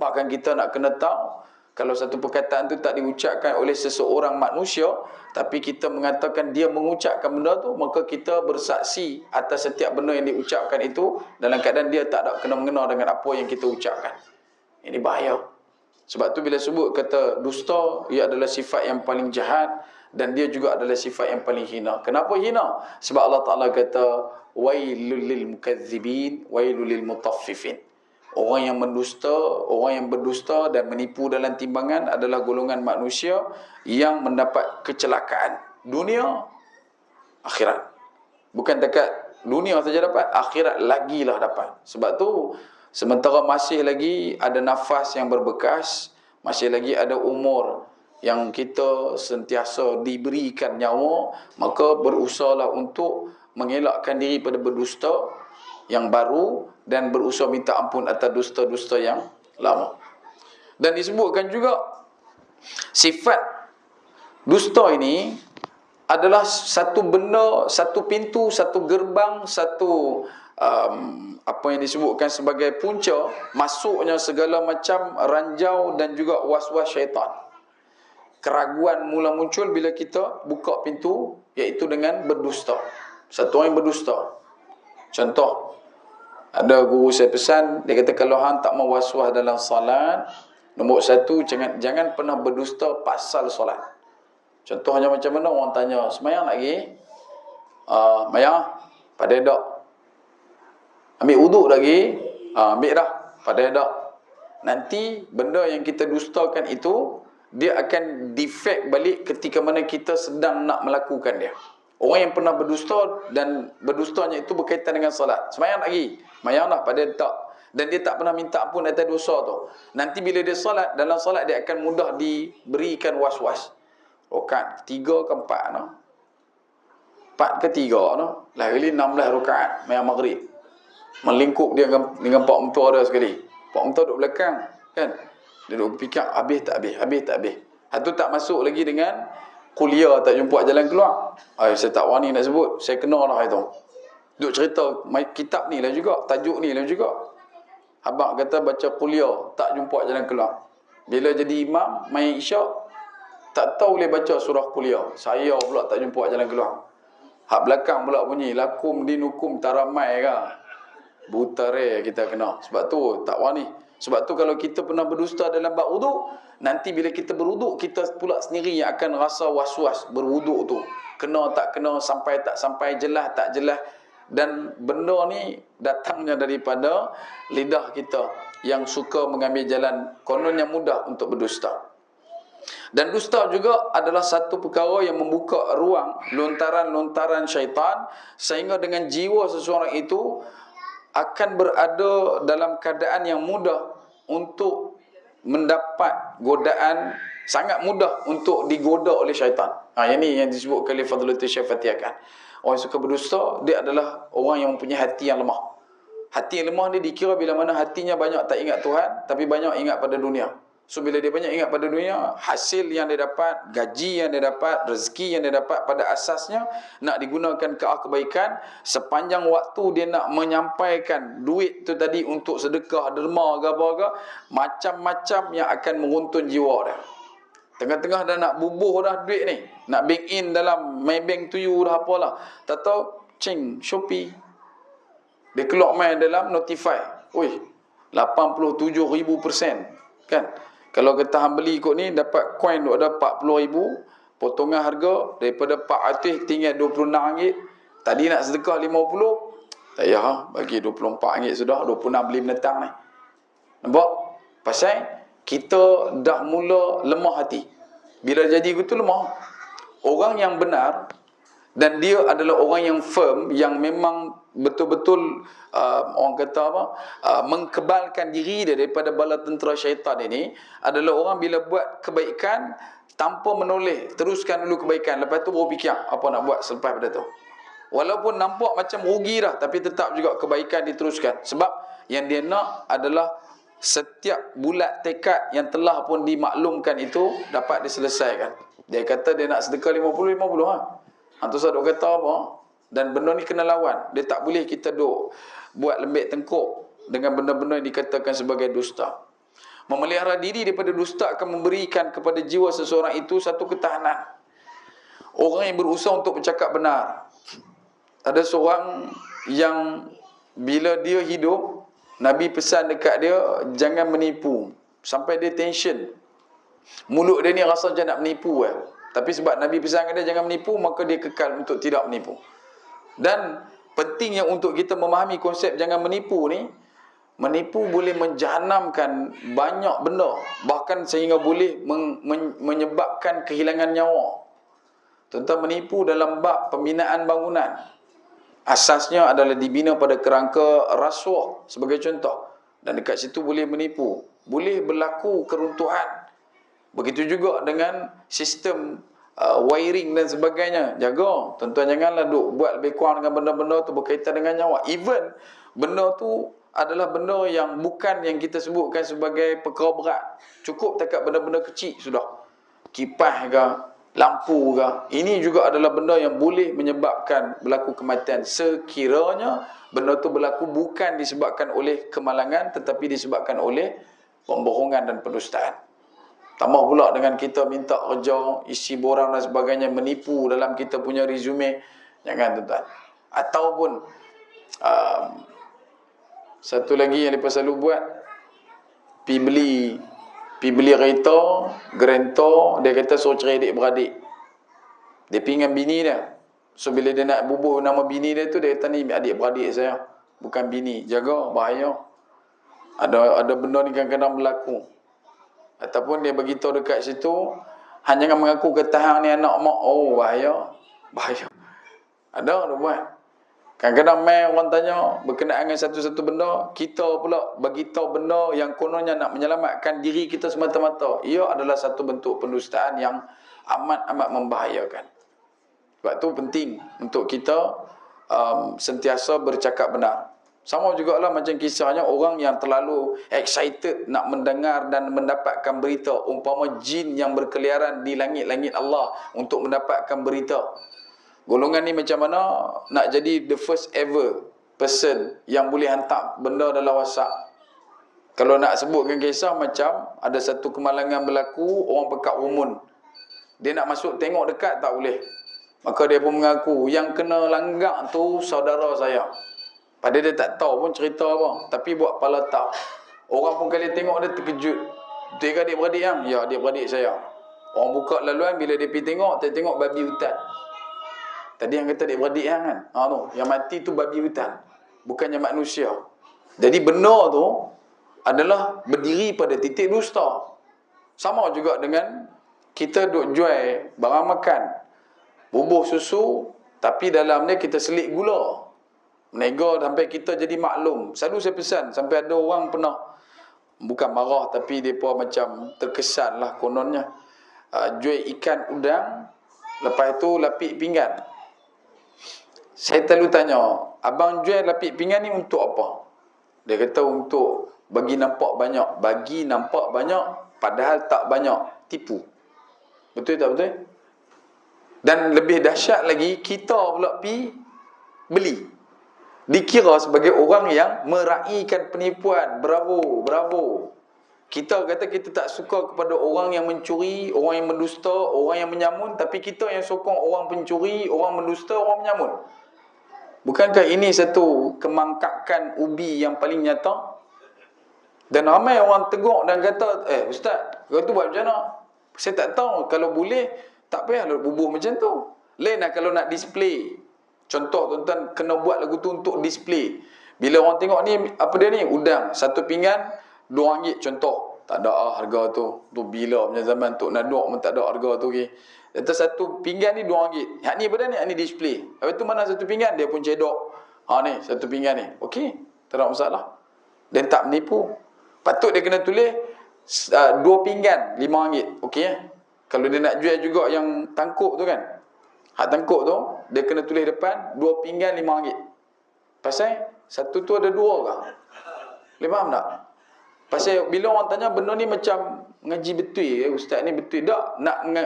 Speaker 1: Bahkan kita nak kena tahu, kalau satu perkataan tu tak diucapkan oleh seseorang manusia, tapi kita mengatakan dia mengucapkan benda tu, maka kita bersaksi atas setiap benda yang diucapkan itu dalam keadaan dia tak ada kena-mengena dengan apa yang kita ucapkan. Ini bahaya. Sebab tu bila sebut kata dusta, ia adalah sifat yang paling jahat, dan dia juga adalah sifat yang paling hina. Kenapa hina? Sebab Allah Ta'ala kata wailul lil mukadzibin wailul lil mutaffifin. Orang yang berdusta dan menipu dalam timbangan adalah golongan manusia yang mendapat kecelakaan dunia, akhirat. Bukan dekat dunia saja dapat, akhirat lagilah dapat. Sebab tu sementara masih lagi ada nafas yang berbekas, masih lagi ada umur yang kita sentiasa diberikan nyawa, maka berusahalah untuk mengelakkan diri pada berdusta yang baru, dan berusaha minta ampun atas dusta-dusta yang lama. Dan disebutkan juga sifat dusta ini adalah satu benda, satu pintu, satu gerbang, satu apa yang disebutkan sebagai punca masuknya segala macam ranjau dan juga was-was syaitan. Keraguan mula muncul bila kita buka pintu, iaitu dengan berdusta. Satu orang yang berdusta. Contoh, ada guru saya pesan, dia kata kalau hang tak mau was-was dalam salat, nombor satu, jangan pernah berdusta pasal solat. Contohnya macam mana, orang tanya, semayang lagi? Mayang? Pada dak. Ambil wuduk lagi? Ambil dah. Pada dak. Nanti benda yang kita dustakan itu, dia akan defect balik ketika mana kita sedang nak melakukan dia. Orang yang pernah berdusta, dan berdustanya itu berkaitan dengan salat. Semayang lagi? Mayang dah, pada tak. Dan dia tak pernah minta ampun atas dosa tu. Nanti bila dia salat, dalam salat dia akan mudah diberikan was-was. Rakaat 3 ke 4 no? 4 ke 3 no? Lagi 16 rakaat mayang maghrib. Melingkup dia dengan pak mentua dia sekali. Pak mentua duduk belakang kan. Dia duduk fikir habis tak habis. Hatu tak masuk lagi dengan kuliah tak jumpa jalan keluar. Saya tak wani nak sebut, saya kena dah itu. Duk cerita kitab ni lah juga, tajuk ni lah juga. Abang kata baca kuliah tak jumpa jalan keluar. Bila jadi imam main isyak, tak tahu boleh baca surah kuliah. Saya pula tak jumpa jalan keluar. Hak belakang pula bunyi lakum dinukum taramai ke. Butare kita kena. Sebab tu tak wani. Sebab tu kalau kita pernah berdusta dalam bab wuduk, nanti bila kita berwuduk, kita pula sendiri yang akan rasa was-was berwuduk tu. Kena tak kena, sampai tak sampai, jelas tak jelas. Dan benda ni datangnya daripada lidah kita yang suka mengambil jalan kononnya mudah untuk berdusta. Dan dusta juga adalah satu perkara yang membuka ruang lontaran-lontaran syaitan, sehingga dengan jiwa seseorang itu akan berada dalam keadaan yang mudah untuk mendapat godaan, sangat mudah untuk digoda oleh syaitan. Ini yang disebut oleh Fadilatul Syekh Fatih kan. Orang yang suka berdusta, dia adalah orang yang mempunyai hati yang lemah. Hati yang lemah ni dikira bila mana hatinya banyak tak ingat Tuhan, tapi banyak ingat pada dunia. So bila dia banyak ingat pada dunia, hasil yang dia dapat, gaji yang dia dapat, rezeki yang dia dapat pada asasnya nak digunakan ke arah kebaikan. Sepanjang waktu dia nak menyampaikan duit tu tadi untuk sedekah, derma ke apa ke, macam-macam yang akan meruntun jiwa dia. Tengah-tengah dah nak bubuh dah duit ni, nak bank in dalam Maybank to you dah apalah, tak tahu cing Shopee dia keluar main dalam notify, oi 87,000% kan. Kalau kita hang beli ikut ni, dapat coin duk ada 40,000, potongan harga daripada 400 tinggal RM26. Tadi nak sedekah 50, tak payah, bagi RM24 sudah, 26 beli menetang ni. Nampak? Pasal kita dah mula lemah hati. Bila jadi gitu lemah. Orang yang benar, dan dia adalah orang yang firm, yang memang betul-betul orang kata apa, mengkebalkan diri dia daripada bala tentera syaitan ini, adalah orang bila buat kebaikan tanpa menoleh, teruskan dulu kebaikan, lepas tu baru fikir apa nak buat selepas pada tu. Walaupun nampak macam rugi dah, tapi tetap juga kebaikan diteruskan. Sebab yang dia nak adalah setiap bulat tekad yang telah pun dimaklumkan itu dapat diselesaikan. Dia kata dia nak sedekah 50 lah. Hantu saya duk kata apa? Dan benda ni kena lawan. Dia tak boleh kita duk buat lembik tengkuk dengan benda-benda yang dikatakan sebagai dusta. Memelihara diri daripada dusta akan memberikan kepada jiwa seseorang itu satu ketahanan. Orang yang berusaha untuk bercakap benar. Ada seorang yang bila dia hidup, Nabi pesan dekat dia, jangan menipu. Sampai dia tension. Mulut dia ni rasa macam nak menipu kan. Tapi sebab Nabi pesan dia jangan menipu, maka dia kekal untuk tidak menipu. Dan pentingnya untuk kita memahami konsep jangan menipu ni, menipu boleh menjahanamkan banyak benda, bahkan sehingga boleh menyebabkan kehilangan nyawa. Tentang menipu dalam bab pembinaan bangunan, asasnya adalah dibina pada kerangka rasuah sebagai contoh. Dan dekat situ boleh menipu, boleh berlaku keruntuhan. Begitu juga dengan sistem wiring dan sebagainya. Jaga, tuan-tuan janganlah duk buat lebih kurang dengan benda-benda tu berkaitan dengan nyawa. Even benda tu adalah benda yang bukan yang kita sebutkan sebagai perkara berat. Cukup dekat benda-benda kecil sudah. Kipas ke, lampu ke. Ini juga adalah benda yang boleh menyebabkan berlaku kematian. Sekiranya benda tu berlaku bukan disebabkan oleh kemalangan, tetapi disebabkan oleh pembohongan dan pendustaan. Tambah pula dengan kita minta kerja, isi borang dan sebagainya, menipu dalam kita punya resume. Jangan tuan-tuan. Ataupun satu lagi yang mereka selalu buat, pi beli kereta, gerento, dia kata suruh cerai adik-beradik. Dia pergi dengan bini dia. So bila dia nak bubuh nama bini dia tu, dia kata ni adik-beradik saya, bukan bini. Jaga, bahaya. Ada benda ni kadang-kadang berlaku. Ataupun dia beritahu dekat situ, hanya jangan mengaku kata hang ni anak mak. Oh, bahaya. Bahaya. Ada dia buat. Kadang-kadang mai orang tanya berkenaan dengan satu-satu benda, kita pula bagi tahu benda yang kononnya nak menyelamatkan diri kita semata-mata. Ia adalah satu bentuk pendustaan yang amat-amat membahayakan. Sebab tu penting untuk kita sentiasa bercakap benar. Sama jugalah macam kisahnya orang yang terlalu excited nak mendengar dan mendapatkan berita, umpama jin yang berkeliaran di langit-langit Allah untuk mendapatkan berita. Golongan ni macam mana nak jadi the first ever person yang boleh hantar benda dalam WhatsApp. Kalau nak sebutkan kisah, macam ada satu kemalangan berlaku, orang pekat rumun. Dia nak masuk tengok dekat tak boleh. Maka dia pun mengaku yang kena langgak tu saudara saya. Padahal dia tak tahu pun cerita apa, tapi buat pala tahu. Orang pun kali tengok dia terkejut. Dia kata adik-beradik yang? Ya, adik-beradik saya. Orang buka laluan, bila dia pergi tengok, dia tengok babi hutan. Tadi yang kata adik-beradik yang kan? Yang mati tu babi hutan, bukannya manusia. Jadi benda tu adalah berdiri pada titik dusta. Sama juga dengan kita duk jual barang makan, bubuh susu, tapi dalamnya kita selit gula. Menega sampai kita jadi maklum. Selalu saya pesan, sampai ada orang pernah, bukan marah, tapi mereka macam terkesan lah kononnya, jual ikan udang, lepas tu lapik pinggan. Saya selalu tanya, abang jual lapik pinggan ni untuk apa? Dia kata untuk bagi nampak banyak. Bagi nampak banyak, padahal tak banyak. Tipu. Betul tak betul? Dan lebih dahsyat lagi, kita pula pi beli. Dikira sebagai orang yang meraihkan penipuan. Bravo, bravo. Kita kata kita tak suka kepada orang yang mencuri, orang yang mendusta, orang yang menyamun. Tapi kita yang sokong orang pencuri, orang mendusta, orang menyamun. Bukankah ini satu kemangkakan ubi yang paling nyata? Dan ramai orang tegur dan kata, Ustaz, kau tu buat macam mana? Saya tak tahu. Kalau boleh, tak payah bubuh macam tu. Lain lah kalau nak display. Contoh tuan-tuan, kena buat lagu tu untuk display. Bila orang tengok ni, apa dia ni? Udang. Satu pinggan, RM2 contoh. Tak ada harga tu. Tu bila punya zaman Tok Nadok pun tak ada harga tu. Okay. Kata satu pinggan ni RM2. Hak ni apa dah ni? Hak ni display. Habis tu mana satu pinggan? Dia pun cedok. Ni, satu pinggan ni. Okey. Tak ada masalah. Dan tak menipu. Patut dia kena tulis 2 pinggan RM5. Okey ya. Kalau dia nak jual juga yang tangkuk tu kan. Hak tangkuk tu, dia kena tulis depan 2 pinggan RM5. Pasal satu tu ada 2 ke? Boleh faham tak? Pasal bila orang tanya benda ni macam ngaji betul ustaz ni betul tak?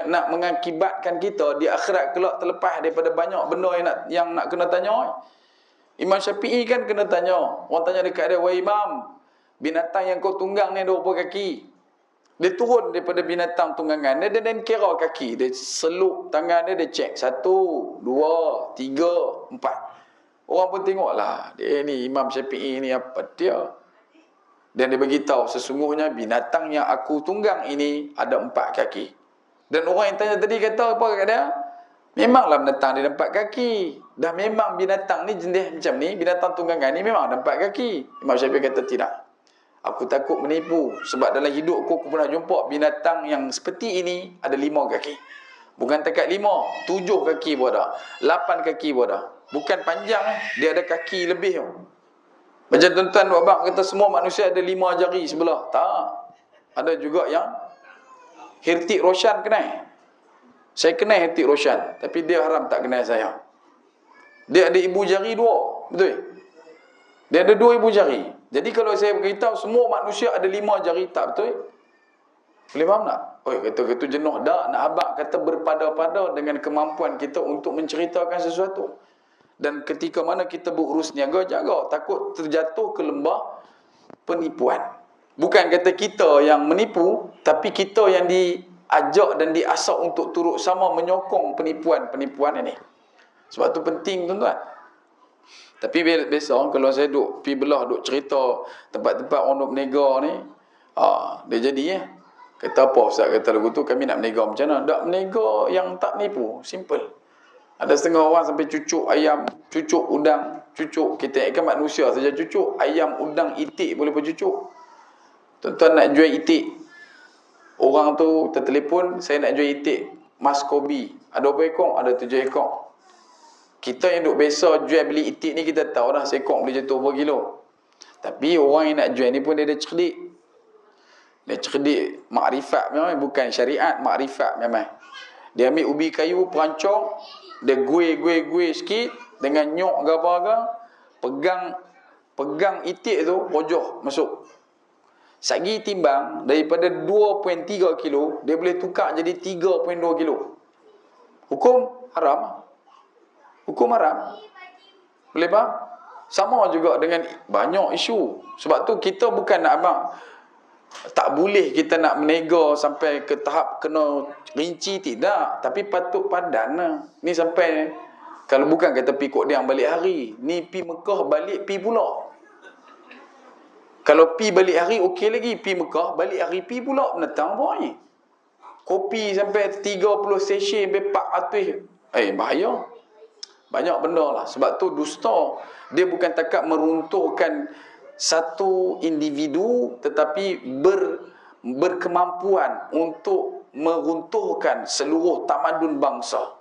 Speaker 1: Nak mengakibatkan kita di akhirat kelak terlepas daripada banyak benda yang nak kena tanya. Imam Syafi'i kan kena tanya. Orang tanya dekat dia, "Wahai Imam, binatang yang kau tunggang ni ada berapa kaki?" Dia turun daripada binatang tunggangan dia dan kira kaki. Dia seluk tangan dia cek. 1, 2, 3, 4. Orang pun tengoklah. Dia ni Imam Syafi'i ni apa dia? Dan dia beritahu sesungguhnya binatang yang aku tunggang ini ada 4 kaki. Dan orang yang tanya tadi kata apa kat dia? Memanglah binatang dia ada 4 kaki. Dah memang binatang ni jenis macam ni, binatang tunggangan ni memang ada 4 kaki. Imam Syafi'i kata tidak. Aku takut menipu. Sebab dalam hidupku aku pernah jumpa binatang yang seperti ini ada 5 kaki. Bukan takat 5, 7 kaki pun ada. 8 kaki pun ada. Bukan panjang dia ada kaki lebih. Macam tuan-tuan abang kata semua manusia ada 5 jari sebelah. Tak. Ada juga yang Hirtik Roshan kenal. Saya kenal Hirtik Roshan. Tapi dia haram tak kenal saya. Dia ada ibu jari 2. Betul? Dia ada 2 ibu jari. Jadi kalau saya beritahu semua manusia ada 5 jari, tak betul? Boleh faham tak? Kata-kata jenuh. Tak. Nak abang kata berpada-pada dengan kemampuan kita untuk menceritakan sesuatu. Dan ketika mana kita berurus niaga, jaga. Takut terjatuh ke lembah penipuan. Bukan kata kita yang menipu, tapi kita yang diajak dan diasok untuk turut sama menyokong penipuan-penipuan ini. Sebab tu penting tuan-tuan. Tapi biasa kalau saya duk pergi belah, duk cerita tempat-tempat orang duk berniaga ni, dia jadi kata apa Ustaz kata lagu tu, kami nak berniaga macam mana? Tak berniaga yang tak nipu, simple. Ada setengah orang sampai cucuk ayam, cucuk udang, cucuk. Kita kan manusia saja cucuk. Ayam, udang, itik boleh bercucuk. Tuan-tuan nak jual itik. Orang tu tertelefon, saya nak jual itik. Mas Kobi. Ada berapa ekor? Ada 7 ekor. Kita yang duk biasa jual beli itik ni, kita tahu dah seekor boleh jatuh berapa kilo. Tapi orang yang nak jual ni pun dia ada cerdik. Dia cerdik makrifat memang, bukan syariat, makrifat memang. Dia ambil ubi kayu, perancang, dia gue sikit dengan nyok ke apa-apa, pegang itik tu, rojoh masuk. Sagi timbang daripada 2.3 kilo, dia boleh tukar jadi 3.2 kilo. Hukum haram. Hukum haram. Boleh faham? Sama juga dengan banyak isu. Sebab tu kita bukan nak abang, tak boleh kita nak menega sampai ke tahap kena rinci, tidak. Tapi patut padan lah. Ni sampai, kalau bukan kata pi Kok Diang balik hari, ni pi Mekah balik pi pula. Kalau pi balik hari okey lagi, pi Mekah balik hari pi pula, menetang apa ni? Kopi sampai 30 session sampai 400. Bahaya. Banyak benda lah. Sebab tu dusta, dia bukan takat meruntuhkan satu individu, tetapi berkemampuan untuk meruntuhkan seluruh tamadun bangsa.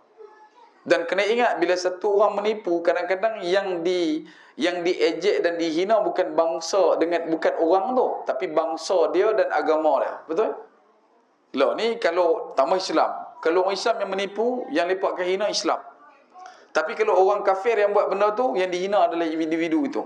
Speaker 1: Dan kena ingat, bila satu orang menipu, kadang-kadang yang diejek dan dihina bukan bangsa, bukan orang tu, tapi bangsa dia dan agama dia. Betul? Lah ni kalau tambah Islam, kalau orang Islam yang menipu, yang lepak akan hina Islam. Tapi kalau orang kafir yang buat benda tu, yang dihina adalah individu itu.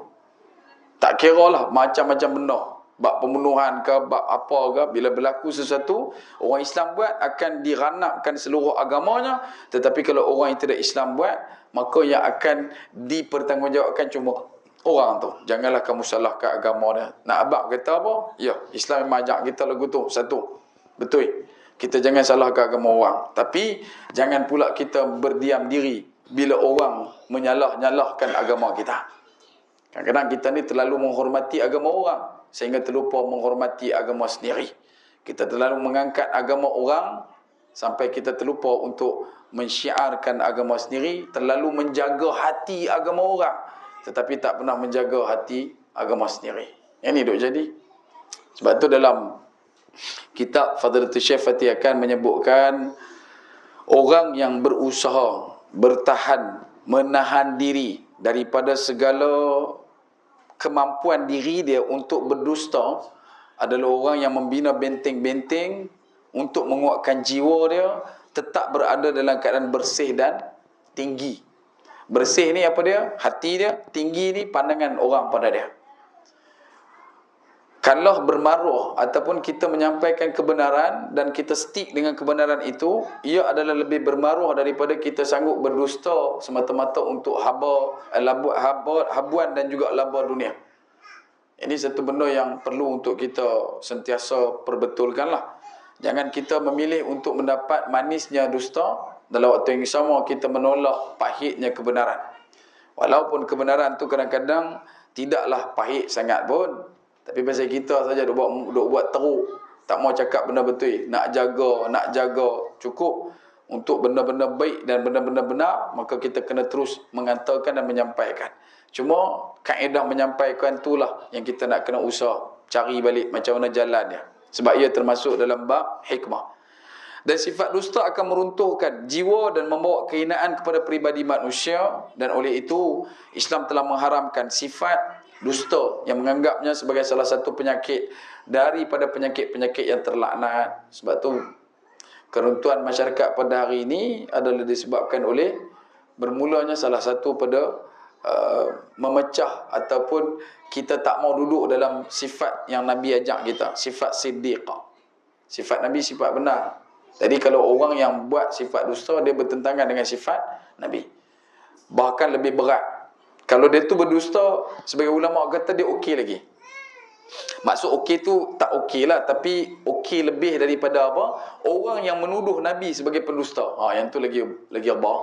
Speaker 1: Tak kira lah macam-macam benda. Bab pembunuhan ke, bab apa ke, bila berlaku sesuatu, orang Islam buat akan diranapkan seluruh agamanya. Tetapi kalau orang yang tidak Islam buat, maka yang akan dipertanggungjawabkan cuma orang tu. Janganlah kamu salahkan agama dia. Nak abang kata apa? Ya, Islam memang ajak kita lagu tu. Satu. Betul. Kita jangan salahkan agama orang. Tapi, jangan pula kita berdiam diri bila orang menyalah-nyalahkan agama kita. Kadang-kadang kita ni terlalu menghormati agama orang sehingga terlupa menghormati agama sendiri. Kita terlalu mengangkat agama orang sampai kita terlupa untuk mensyiarkan agama sendiri, terlalu menjaga hati agama orang tetapi tak pernah menjaga hati agama sendiri. Yang ni duk jadi. Sebab tu dalam kitab Fadilatul Syekh Fatih akan menyebutkan orang yang berusaha bertahan, menahan diri daripada segala kemampuan diri dia untuk berdusta adalah orang yang membina benteng-benteng untuk menguatkan jiwa dia tetap berada dalam keadaan bersih dan tinggi. Bersih ni apa dia? Hati dia. Tinggi ni pandangan orang pada dia. Kalau bermaruah ataupun kita menyampaikan kebenaran dan kita stick dengan kebenaran itu, ia adalah lebih bermaruah daripada kita sanggup berdusta semata-mata untuk habuan dan juga laba dunia. Ini satu benda yang perlu untuk kita sentiasa perbetulkanlah. Jangan kita memilih untuk mendapat manisnya dusta, dalam waktu yang sama kita menolak pahitnya kebenaran. Walaupun kebenaran tu kadang-kadang tidaklah pahit sangat pun, tapi pasal kita saja duk buat teruk, tak mau cakap benda betul, nak jaga cukup untuk benda-benda baik dan benda-benda benar, maka kita kena terus mengantarkan dan menyampaikan. Cuma kaedah menyampaikan itulah yang kita nak kena usah cari balik macam mana jalan dia. Sebab ia termasuk dalam bab hikmah. Dan sifat dusta akan meruntuhkan jiwa dan membawa kehinaan kepada peribadi manusia, dan oleh itu Islam telah mengharamkan sifat dusta yang menganggapnya sebagai salah satu penyakit daripada penyakit-penyakit yang terlaknat. Sebab tu keruntuhan masyarakat pada hari ini adalah disebabkan oleh bermulanya salah satu pada memecah ataupun kita tak mau duduk dalam sifat yang Nabi ajak kita, sifat siddiqah. Sifat Nabi sifat benar. Jadi kalau orang yang buat sifat dusta, dia bertentangan dengan sifat Nabi. Bahkan lebih berat. Kalau dia tu berdusta, sebagai ulama kata dia okey lagi. Maksud okey tu tak okey lah, tapi okey lebih daripada apa? Orang yang menuduh Nabi sebagai pendusta. Yang tu lagi Allah.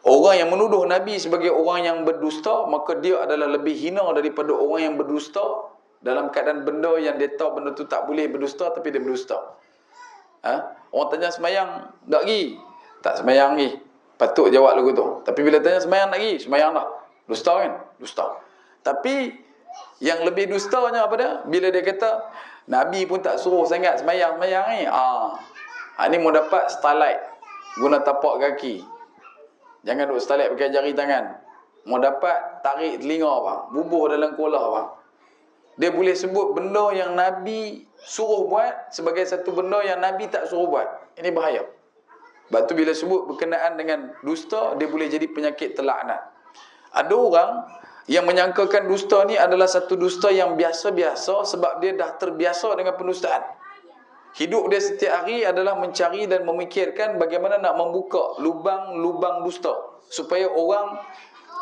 Speaker 1: Orang yang menuduh Nabi sebagai orang yang berdusta, maka dia adalah lebih hina daripada orang yang berdusta dalam keadaan benda yang dia tahu benda tu tak boleh berdusta, tapi dia berdusta. Orang tanya semayang, tak pergi? Tak semayang lagi. Patut jawab lagu tu. Tapi bila tanya semayang nak pergi? Semayang dah. Dusta kan? Dusta. Tapi yang lebih dustanya apa dia? Bila dia kata Nabi pun tak suruh sangat semayang-semayang ni. Ni mau dapat starlight, guna tapak kaki. Jangan duk starlight pakai jari tangan. Mau dapat tarik telinga bang, bubuh dalam kolah bang. Dia boleh sebut benda yang Nabi suruh buat sebagai satu benda yang Nabi tak suruh buat. Ini bahaya. Sebab tu bila sebut berkenaan dengan dusta, dia boleh jadi penyakit terlaknat. Ada orang yang menyangkakan dusta ni adalah satu dusta yang biasa-biasa sebab dia dah terbiasa dengan pendustaan. Hidup dia setiap hari adalah mencari dan memikirkan bagaimana nak membuka lubang-lubang dusta, supaya orang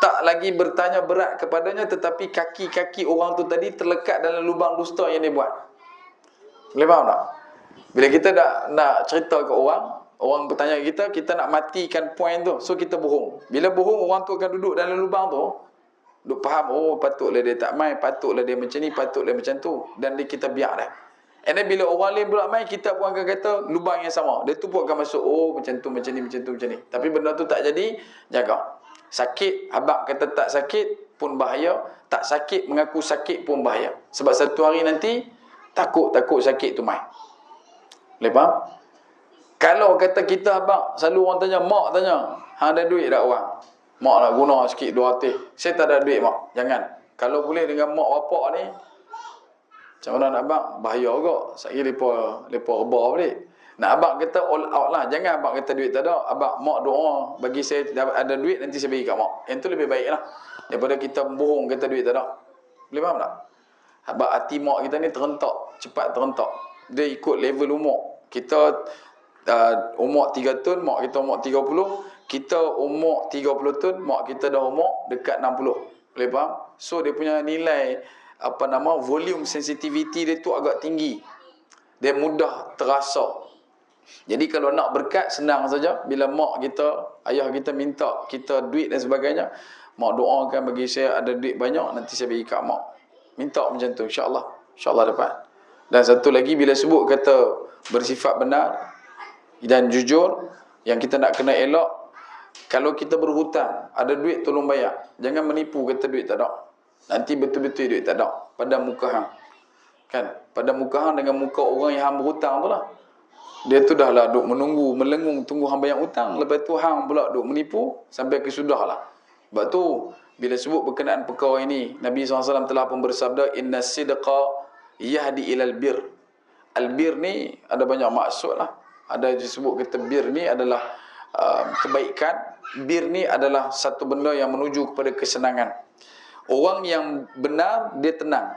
Speaker 1: tak lagi bertanya berat kepadanya, tetapi kaki-kaki orang tu tadi terlekat dalam lubang dusta yang dia buat. Boleh faham tak? Bila kita nak cerita ke orang bertanya kita, kita nak matikan point tu. So kita bohong. Bila bohong, orang tu akan duduk dalam lubang tu, duk faham, patutlah dia tak main, patutlah dia macam ni, patutlah macam tu, dan kita biar dah. And then bila orang lain pula main, kita pun akan kata lubang yang sama. Dia tu pun akan masuk, macam tu, macam ni, macam tu, macam ni. Tapi benda tu tak jadi, jaga. Sakit, abang kata tak sakit pun bahaya. Tak sakit, mengaku sakit pun bahaya. Sebab satu hari nanti, takut sakit tu main. Boleh faham? Kalau kata kita abang, selalu orang tanya, mak tanya, ada duit tak orang? Mak nak guna sikit 200. Saya tak ada duit mak. Jangan. Kalau boleh dengan mak bapak ni, macam mana nak bang? Bahaya juga. Saya lepas rebah balik. Nak abang kata all out lah. Jangan abang kata duit tak ada. Abang, mak doa bagi saya ada duit, nanti saya bagi kat mak. Yang tu lebih baik lah. Daripada kita bohong kata duit tak ada. Boleh faham tak? Abang hati mak kita ni terentak. Cepat terentak. Dia ikut level umur. Kita umur 3 tahun, mak kita umur 30. Kita umur 30 tahun, mak kita dah umur dekat 60. Boleh faham? So dia punya nilai volume sensitivity dia tu agak tinggi. Dia mudah terasa. Jadi kalau nak berkat senang saja. Bila mak kita, ayah kita minta kita duit dan sebagainya, mak doakan bagi saya ada duit banyak, nanti saya bagi kat mak. Minta macam tu, insya-Allah. Insya-Allah dapat. Dan satu lagi, bila sebut kata bersifat benar dan jujur, yang kita nak kena elak, kalau kita berhutang, ada duit tolong bayar. Jangan menipu kata duit tak ada. Nanti betul-betul duit tak ada. Pada muka hang. Kan? Pada muka hang dengan muka orang yang hang berhutang tu lah. Dia tu dah lah duk menunggu, melengung, tunggu hang bayar hutang. Lepas tu hang pula duk menipu sampai ke sudah lah. Sebab tu, bila sebut berkenaan perkara ini, Nabi SAW telah pun bersabda, Inna sidqa yahdi ilal bir. Al-bir ni ada banyak maksud lah. Ada disebut kata bir ni adalah kebaikan. Bir ni adalah satu benda yang menuju kepada kesenangan. Orang yang benar, dia tenang.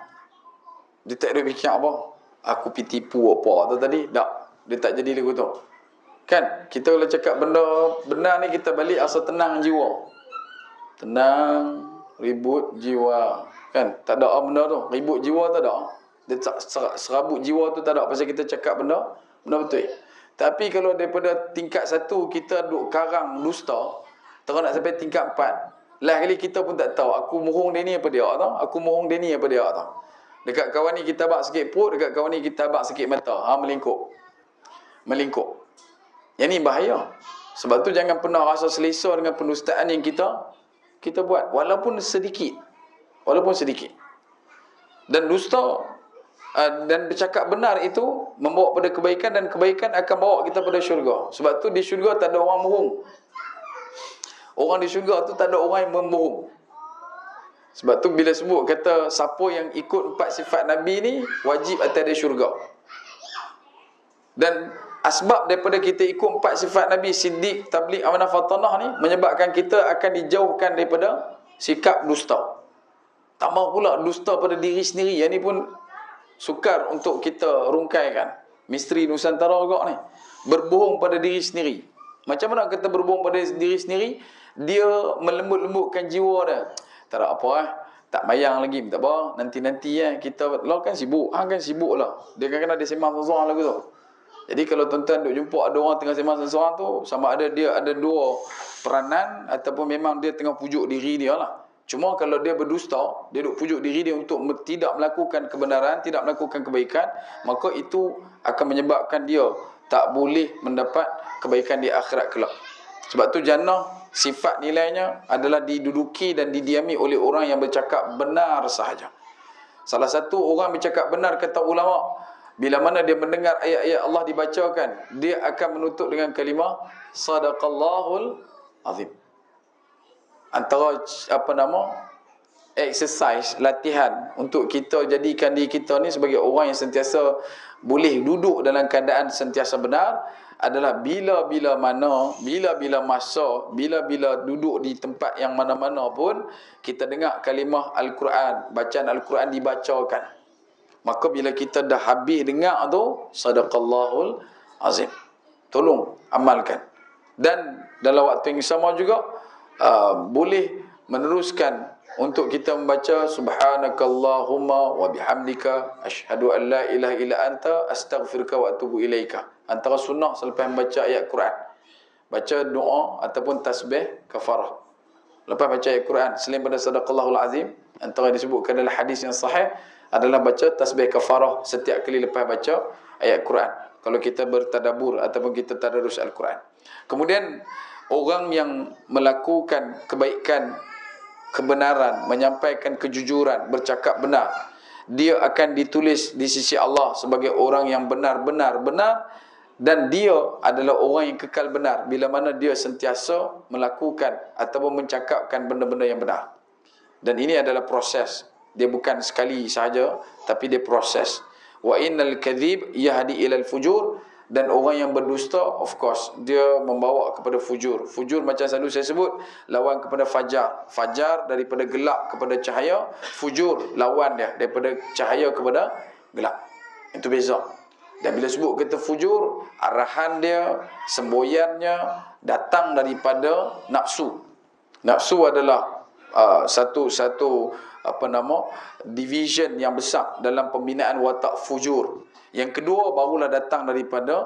Speaker 1: Dia tak ada fikir apa. Aku pergi tipu apa tu tadi. Tak. Dia tak jadi lagu tu. Kan? Kita kalau cakap benda benar ni, kita balik asal tenang jiwa. Tenang, ribut jiwa. Kan? Tak ada benda tu. Ribut jiwa tak ada. Dia serabut jiwa tu tak ada. Pasal kita cakap benda betul. Tapi kalau daripada tingkat 1 kita duk karang dusta, terus nak sampai tingkat 4. Lah kali kita pun tak tahu. Aku mohong dia ni apa dia tahu. Aku mohong dia ni apa dia tahu. Dekat kawan ni kita abak sikit perut, dekat kawan ni kita abak sikit mata. Melingkup. Yang ni bahaya. Sebab tu jangan pernah rasa selesa dengan pendustaan yang kita buat. Walaupun sedikit. Dan dusta dan bercakap benar itu membawa pada kebaikan, dan kebaikan akan bawa kita pada syurga. Sebab tu di syurga tak ada orang bohong. Orang di syurga tu tak ada orang yang membohong. Sebab tu bila sebut kata siapa yang ikut 4 sifat Nabi ni wajib atas dia syurga. Dan asbab daripada kita ikut 4 sifat Nabi, siddiq, tabligh, amanah, fatanah ni menyebabkan kita akan dijauhkan daripada sikap dusta. Tambah pula dusta pada diri sendiri. Yang ni pun sukar untuk kita rungkaikan. Misteri Nusantara juga ni. Berbohong pada diri sendiri. Macam mana kita berbohong pada diri sendiri? Dia melembut-lembutkan jiwa dia. Tak ada apa tak mayang lagi, tak apa. Nanti-nanti kita lah kan sibuk. Hang kan sibuk lah. Dia kadang-kadang dia sembang seorang lagu tu. Jadi kalau tuan-tuan duk jumpa ada orang tengah sembang seorang tu, sama ada dia ada 2 peranan ataupun memang dia tengah pujuk diri dia lah. Cuma kalau dia berdusta, dia duk pujuk diri dia untuk tidak melakukan kebenaran, tidak melakukan kebaikan, maka itu akan menyebabkan dia tak boleh mendapat kebaikan di akhirat kelak. Sebab tu jannah sifat nilainya adalah diduduki dan didiami oleh orang yang bercakap benar sahaja. Salah satu orang bercakap benar, kata ulama, bila mana dia mendengar ayat-ayat Allah dibacakan, dia akan menutup dengan kalimah sadaqallahul azim. Antara exercise, latihan untuk kita jadikan diri kita ni sebagai orang yang sentiasa boleh duduk dalam keadaan sentiasa benar adalah bila-bila masa, bila-bila duduk di tempat yang mana-mana pun kita dengar kalimah Al-Quran, bacaan Al-Quran dibacakan. Maka bila kita dah habis dengar tu, sadaqallahul azim. Tolong amalkan. Dan dalam waktu yang sama juga boleh meneruskan untuk kita membaca subhanakallahumma wa bihamdika asyhadu an la ilaha illa anta astaghfiruka wa atubu ilaika. Antara sunnah selepas membaca ayat Quran, baca doa ataupun tasbih kafarah. Lepas baca ayat Quran, selain pada sadaqallahul azim, antara yang disebutkan dalam hadis yang sahih adalah baca tasbih kafarah setiap kali lepas baca ayat Quran. Kalau kita bertadabur ataupun kita tadarus Al-Quran. Kemudian orang yang melakukan kebaikan, kebenaran, menyampaikan kejujuran, bercakap benar, dia akan ditulis di sisi Allah sebagai orang yang benar-benar benar, dan dia adalah orang yang kekal benar bila mana dia sentiasa melakukan ataupun mencakapkan benda-benda yang benar. Dan ini adalah proses. Dia bukan sekali sahaja, tapi dia proses. Wa innal kadhib yahdi ilal fujur. Dan orang yang berdusta, of course, dia membawa kepada fujur. Fujur macam selalu saya sebut, lawan kepada fajar. Fajar daripada gelap kepada cahaya, fujur lawan dia daripada cahaya kepada gelap. Itu beza. Dan bila sebut kata fujur, arahan dia, semboyannya datang daripada nafsu. Nafsu adalah satu division yang besar dalam pembinaan watak fujur. Yang kedua barulah datang daripada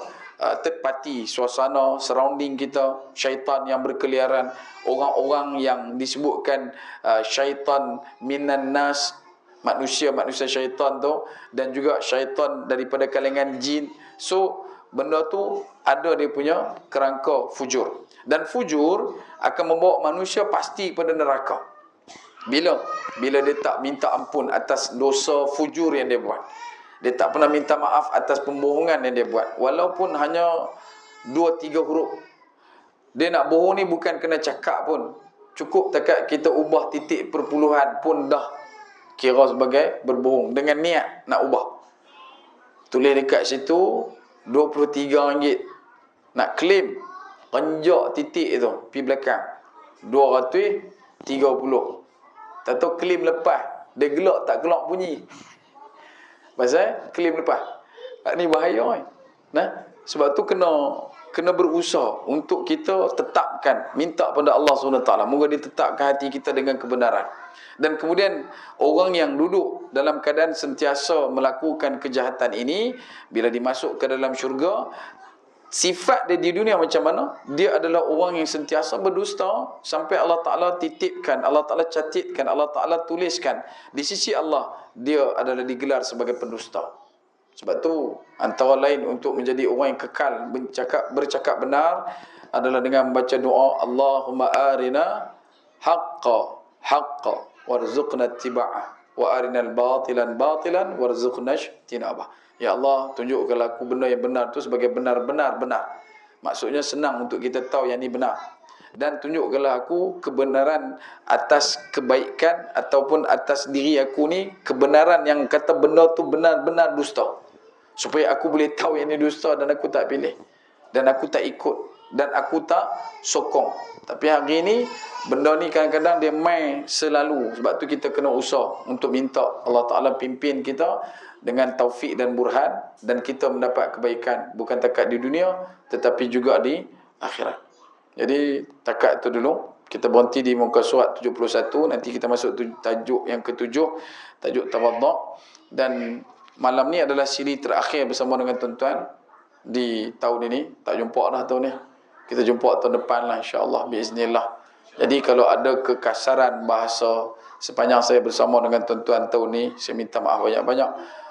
Speaker 1: third party, suasana surrounding kita, syaitan yang berkeliaran, orang-orang yang disebutkan syaitan minan nas, manusia syaitan tu, dan juga syaitan daripada kalangan jin. So benda tu ada dia punya kerangka fujur. Dan fujur akan membawa manusia pasti kepada neraka. Bila dia tak minta ampun atas dosa fujur yang dia buat. Dia tak pernah minta maaf atas pembohongan yang dia buat. Walaupun hanya 2-3 huruf. Dia nak bohong ni bukan kena cakap pun. Cukup takat kita ubah titik perpuluhan pun dah kira sebagai berbohong. Dengan niat nak ubah. Tulis dekat situ RM23. Nak claim, renjak titik tu pergi belakang. 230. Tak tahu claim lepas. Dia gelak tak gelak bunyi. Pasal claim lepas. Ni bahaya. Nah, sebab tu kena berusaha untuk kita tetapkan, minta pada Allah SWT, moga dia tetapkan hati kita dengan kebenaran. Dan kemudian orang yang duduk dalam keadaan sentiasa melakukan kejahatan ini, bila dimasuk ke dalam syurga, sifat dia di dunia macam mana? Dia adalah orang yang sentiasa berdusta sampai Allah Ta'ala titipkan, Allah Ta'ala catitkan, Allah Ta'ala tuliskan di sisi Allah, dia adalah digelar sebagai pendusta. Sebab tu antara lain untuk menjadi orang yang kekal bercakap benar adalah dengan membaca doa, Allahumma arina haqqa warzuqna ittiba'ah wa arinal batilan warzuqna ijtinabah. Ya Allah, tunjukkanlah aku benda yang benar tu sebagai benar. Maksudnya senang untuk kita tahu yang ni benar. Dan tunjukkanlah aku kebenaran atas kebaikan ataupun atas diri aku ni, kebenaran yang kata benda tu benar-benar dusta. Supaya aku boleh tahu yang ni dusta dan aku tak pilih. Dan aku tak ikut. Dan aku tak sokong. Tapi hari ni, benda ni kadang-kadang dia main selalu. Sebab tu kita kena usaha untuk minta Allah Ta'ala pimpin kita dengan taufik dan burhan, dan kita mendapat kebaikan bukan takat di dunia tetapi juga di akhirat. Jadi takat itu dulu, kita berhenti di muka surat 71. Nanti kita masuk tajuk yang ke-7, tajuk tawaddu'. Dan malam ni adalah siri terakhir bersama dengan tuan-tuan di tahun ini. Tak jumpa dah tahun ni, kita jumpa tahun depan lah, insyaAllah, biiznillah. Jadi kalau ada kekasaran bahasa sepanjang saya bersama dengan tuan-tuan tahun ni, saya minta maaf banyak-banyak.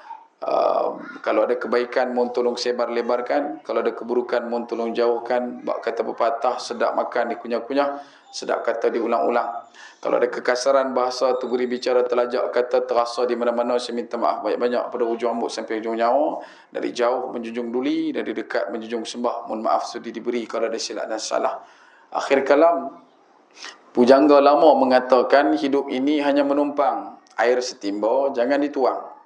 Speaker 1: Kalau ada kebaikan, mohon tolong sebar-lebarkan. Kalau ada keburukan, mohon tolong jauhkan. Bak kata pepatah, sedap makan dikunyah-kunyah, sedap kata diulang-ulang. Kalau ada kekasaran bahasa, tuguri bicara, terlajak kata terasa di mana-mana, saya minta maaf banyak-banyak pada hujung rambut sampai hujung nyawa. Dari jauh menjunjung duli, dari dekat menjunjung sembah. Mohon maaf sudi diberi kalau ada silap dan salah. Akhir kalam, pujangga lama mengatakan hidup ini hanya menumpang air setimba, jangan dituang.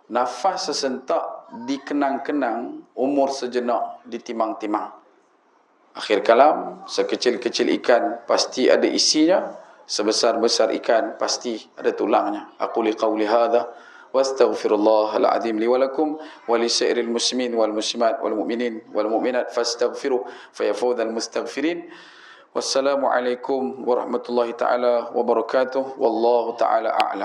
Speaker 1: Nafas sesentak dikenang-kenang, umur sejenak ditimang-timang. Akhir kalam, sekecil-kecil ikan pasti ada isinya, sebesar-besar ikan pasti ada tulangnya. Aquli qawli hadha wa astaghfirullahal azim li wa lakum wa li sairil muslimin wal muslimat wal mu'minin wal mu'minat fastaghfiruh fayafawdhal mustaghfirin. Wassalamualaikum warahmatullahi taala wabarakatuh. Wallahu taala a'lam.